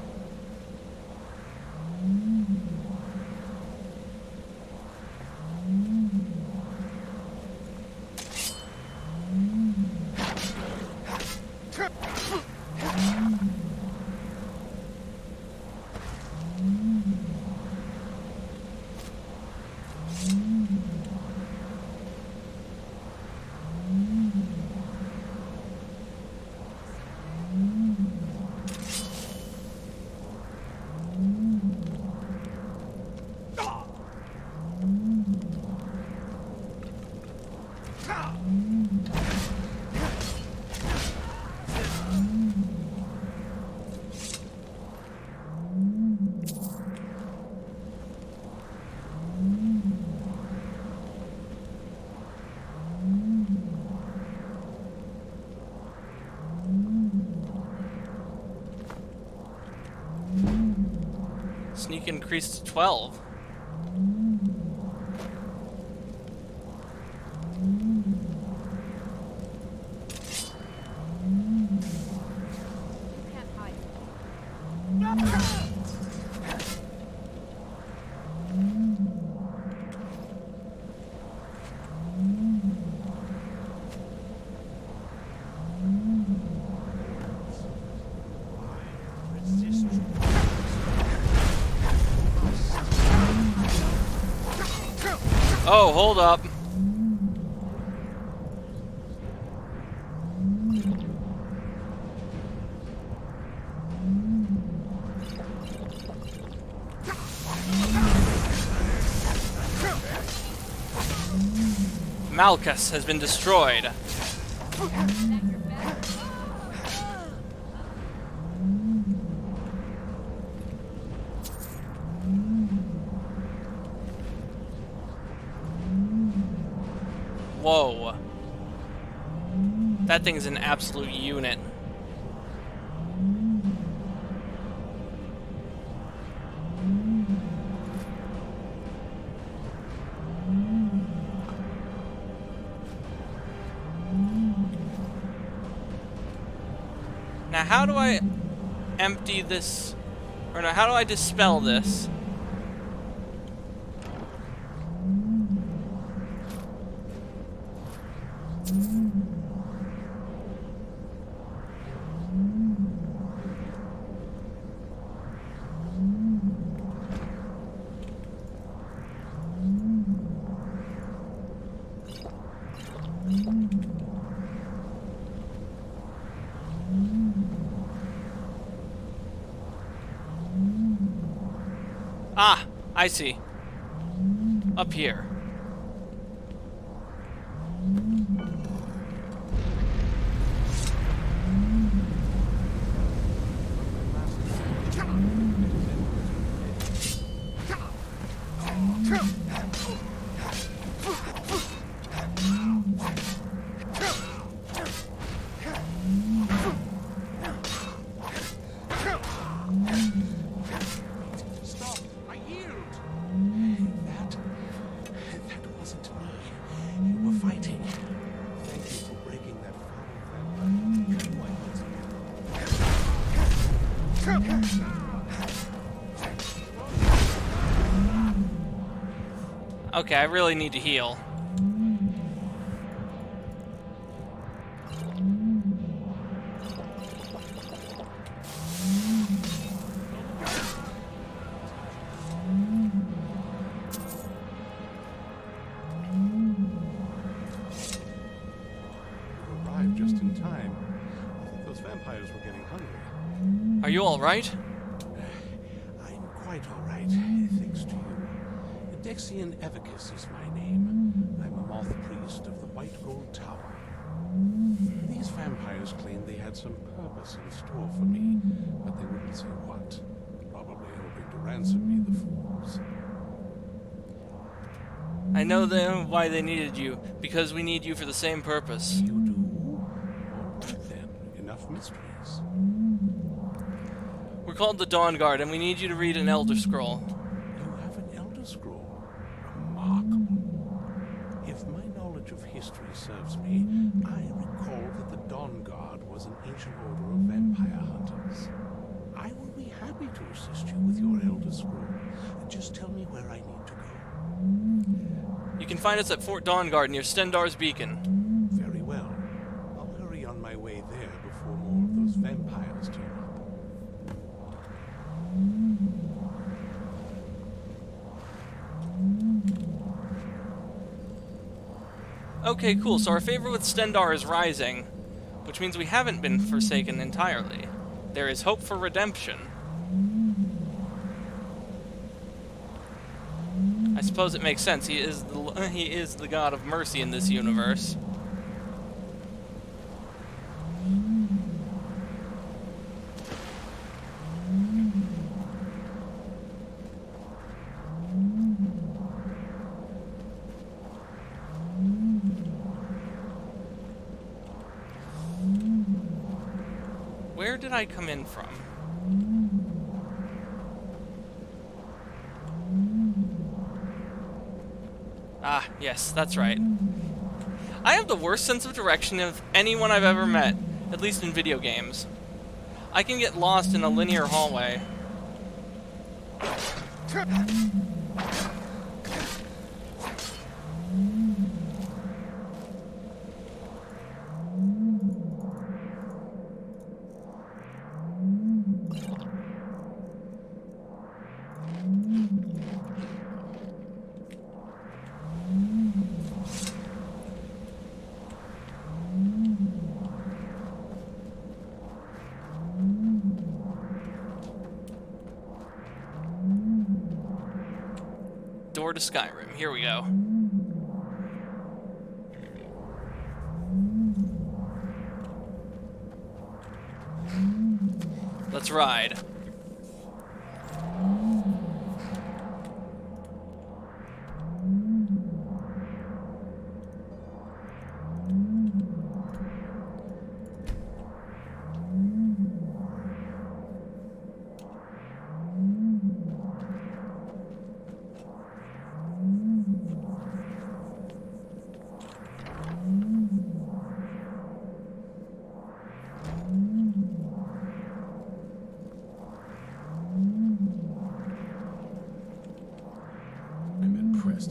Speaker 1: Sneak increased to 12.
Speaker 10: You can't hide.
Speaker 1: Oh, hold up. Malchus has been destroyed. Whoa. That thing's an absolute unit. Now, how do I empty this? Or no, how do I dispel this? Ah, I see. Up here. Okay, I really need to heal.
Speaker 3: You arrived just in time. I think those vampires were getting hungry.
Speaker 1: Are you all right?
Speaker 3: I'm quite all right, thanks to you. Dexian Evicus is my name. I'm a moth priest of the White Gold Tower. These vampires claimed they had some purpose in store for me, but they wouldn't say what. Probably hoping to ransom me, the fools.
Speaker 1: I know why they needed you, because we need you for the same purpose.
Speaker 3: You do? All right then, enough mysteries.
Speaker 1: We're called the Dawn Guard, and we need you to read an Elder Scroll.
Speaker 3: You have an Elder Scroll? Remarkable. If my knowledge of history serves me, I recall that the Dawn Guard was an ancient order of vampire hunters. I will be happy to assist you with your Elder Scroll. Just tell me where I need to go.
Speaker 1: You can find us at Fort Dawnguard near Stendar's Beacon.
Speaker 3: Very well. I'll hurry on my way there before more of those vampires turn up.
Speaker 1: Okay, cool. So our favor with Stendar is rising, which means we haven't been forsaken entirely. There is hope for redemption. I suppose it makes sense. He is the god of mercy in this universe. Where did I come in from? Ah, yes, that's right. I have the worst sense of direction of anyone I've ever met, at least in video games. I can get lost in a linear hallway. Door to Skyrim. Here we go. Let's ride.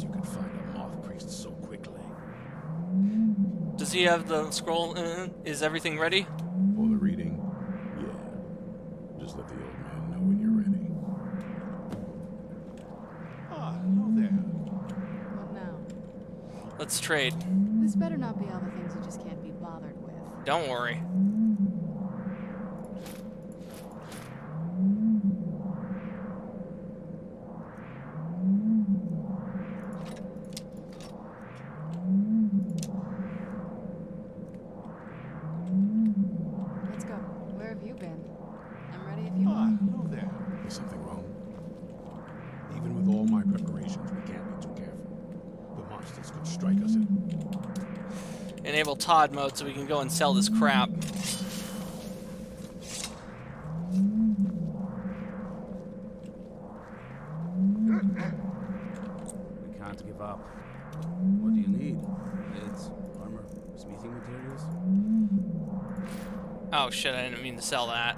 Speaker 3: You could find a moth priest so quickly.
Speaker 1: Does he have the scroll? Is everything ready?
Speaker 3: For the reading? Yeah. Just let the old man know when you're ready.
Speaker 4: Ah, hello there. What now?
Speaker 1: Let's trade.
Speaker 4: This better not be all the things you just can't be bothered with.
Speaker 1: Don't worry.
Speaker 3: Is something wrong? Even with all my preparations, we can't be too careful. The monsters could strike us in.
Speaker 1: Enable Todd mode so we can go and sell this crap.
Speaker 7: We can't give up. What do you need? Blades, armor, smithing materials?
Speaker 1: Oh shit, I didn't mean to sell that.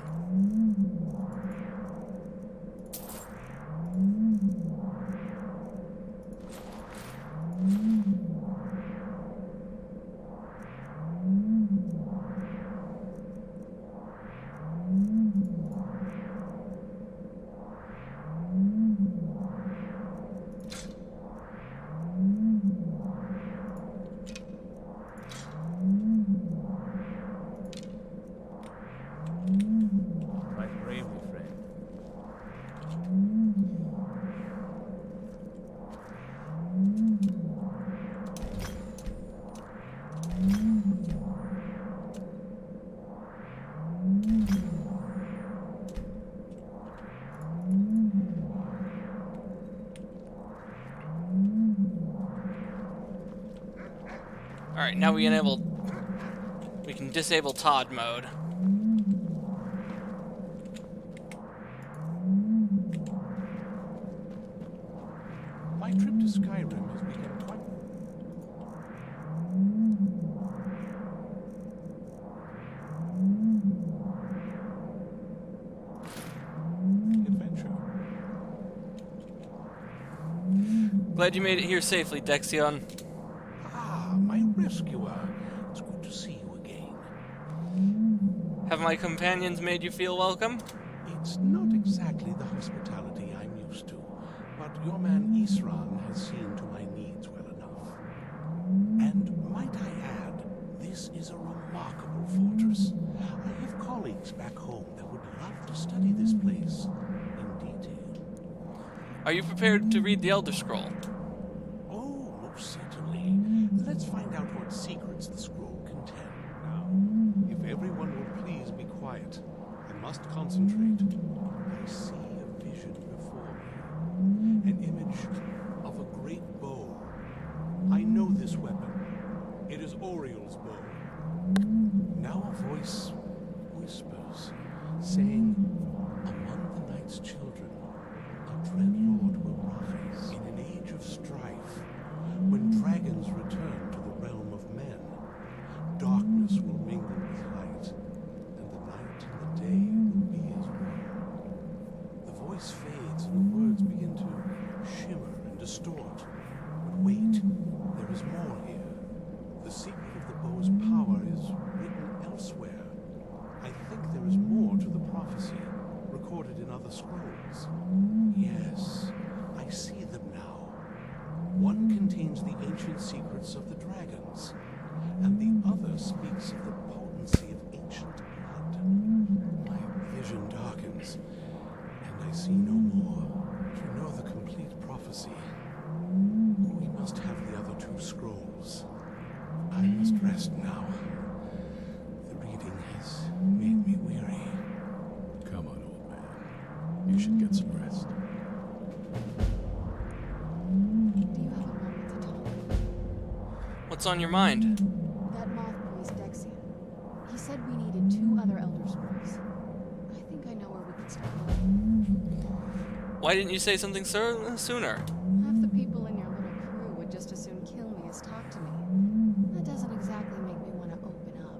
Speaker 7: Fight bravely, friend.
Speaker 1: Alright, now we can disable Todd mode.
Speaker 3: My trip to Skyrim has become quite... adventure.
Speaker 1: Glad you made it here safely, Dexion.
Speaker 3: Ah, my rescuer. It's good to see you again.
Speaker 1: Have my companions made you feel welcome?
Speaker 3: It's not exactly the hospitality I'm used to, but your man Isran has seen to my needs well enough. And might I add, this is a remarkable fortress. I have colleagues back home that would love to study this place in detail.
Speaker 1: Are you prepared to read the Elder Scroll?
Speaker 3: Oh, most certainly. Let's find out what secrets the scroll contains. Now, if everyone will please be quiet, I must concentrate. I see a vision before me. An image of a great bow. I know this weapon. It is Auirel's bow. Now a voice whispers, saying, among the night's children, a dread lord will rise in an age of strife, when ancient secrets of the dragons, and the other speaks of the potency of ancient blood. My vision darkens, and I see no more. To know the complete prophecy, we must have the other two scrolls. I must rest now. The reading has made me weary. Come on, old man. You should get some rest.
Speaker 1: What's on your mind?
Speaker 4: That moth priest Dexian. He said we needed 2 other Elder Scrolls. I think I know where we can start looking.
Speaker 1: Why didn't you say something sooner?
Speaker 4: Half the people in your little crew would just as soon kill me as talk to me. That doesn't exactly make me want to open up.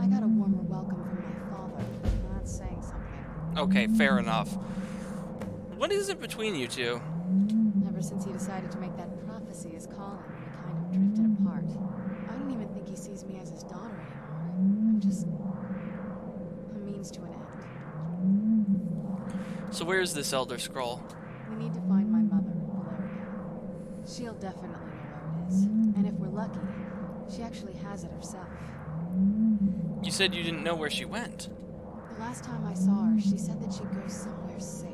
Speaker 4: I got a warmer welcome from my father. That's saying something.
Speaker 1: Okay, fair enough. What is it between you two?
Speaker 4: Ever since he decided to make that prophecy his calling, we kind of drifted apart. I don't even think he sees me as his daughter anymore. I'm just a means to an end.
Speaker 1: So where's this Elder Scroll?
Speaker 4: We need to find my mother, Valeria. She'll definitely know where it is. And if we're lucky, she actually has it herself.
Speaker 1: You said you didn't know where she went.
Speaker 4: The last time I saw her, she said that she'd go somewhere safe.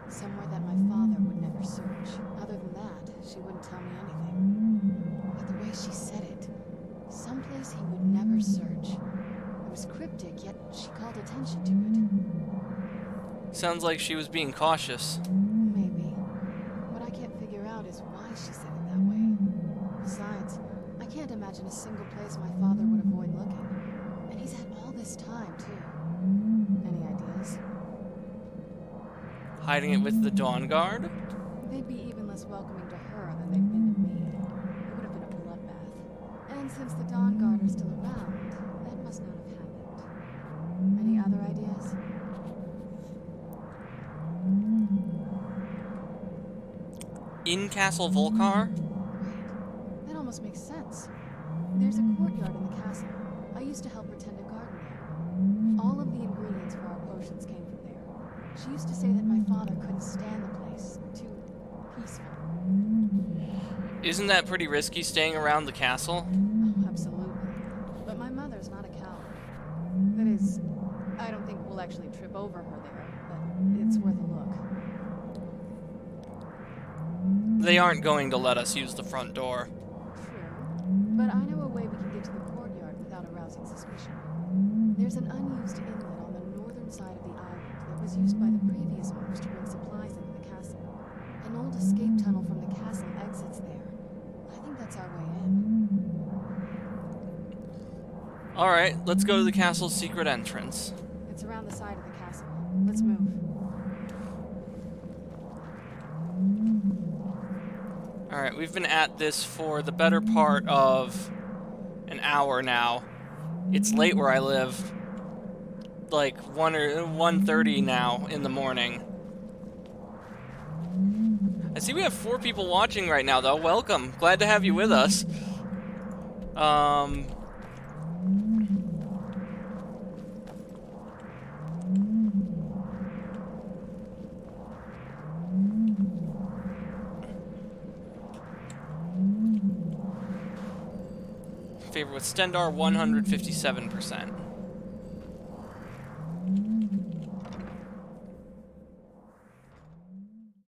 Speaker 4: Somewhere that my father would never search. Other than that, she wouldn't tell me anything. But the way she said it, someplace he would never search. It was cryptic, yet she called attention to it.
Speaker 1: Sounds like she was being cautious.
Speaker 4: Maybe. What I can't figure out is why she said it that way. Besides, I can't imagine a single place my father would avoid looking. And he's had all this time, too. Any ideas?
Speaker 1: Hiding it with the Dawn Guard?
Speaker 4: They'd be even less welcoming to her than they've been to me. It would have been a bloodbath. And since the Dawn Guard are still around, that must not have happened. Any other ideas?
Speaker 1: In Castle Volcar?
Speaker 4: Wait, that almost makes sense. There's a courtyard in the castle. I used to help her tend a garden there. All of the ingredients for our potions came from there. She used to say that my father couldn't stand the place. Too peaceful.
Speaker 1: Isn't that pretty risky, staying around the castle?
Speaker 4: Oh, absolutely. But my mother's not a coward. That is, I don't think we'll actually trip over her there, but it's worth a look.
Speaker 1: They aren't going to let us use the front door.
Speaker 4: True. But I know a way we can get to the courtyard without arousing suspicion. There's an unused inlet on the northern side of the island that was used by the previous owners to bring supplies into the castle. An old escape tunnel from the castle exits there. I think that's our way in.
Speaker 1: Alright, let's go to the castle's secret entrance.
Speaker 4: It's around the side of the castle. Let's move.
Speaker 1: Alright, we've been at this for the better part of an hour now. It's late where I live. Like 1:30 now in the morning. I see we have 4 people watching right now, though. Welcome. Glad to have you with us. Favor with Stendar, 157%.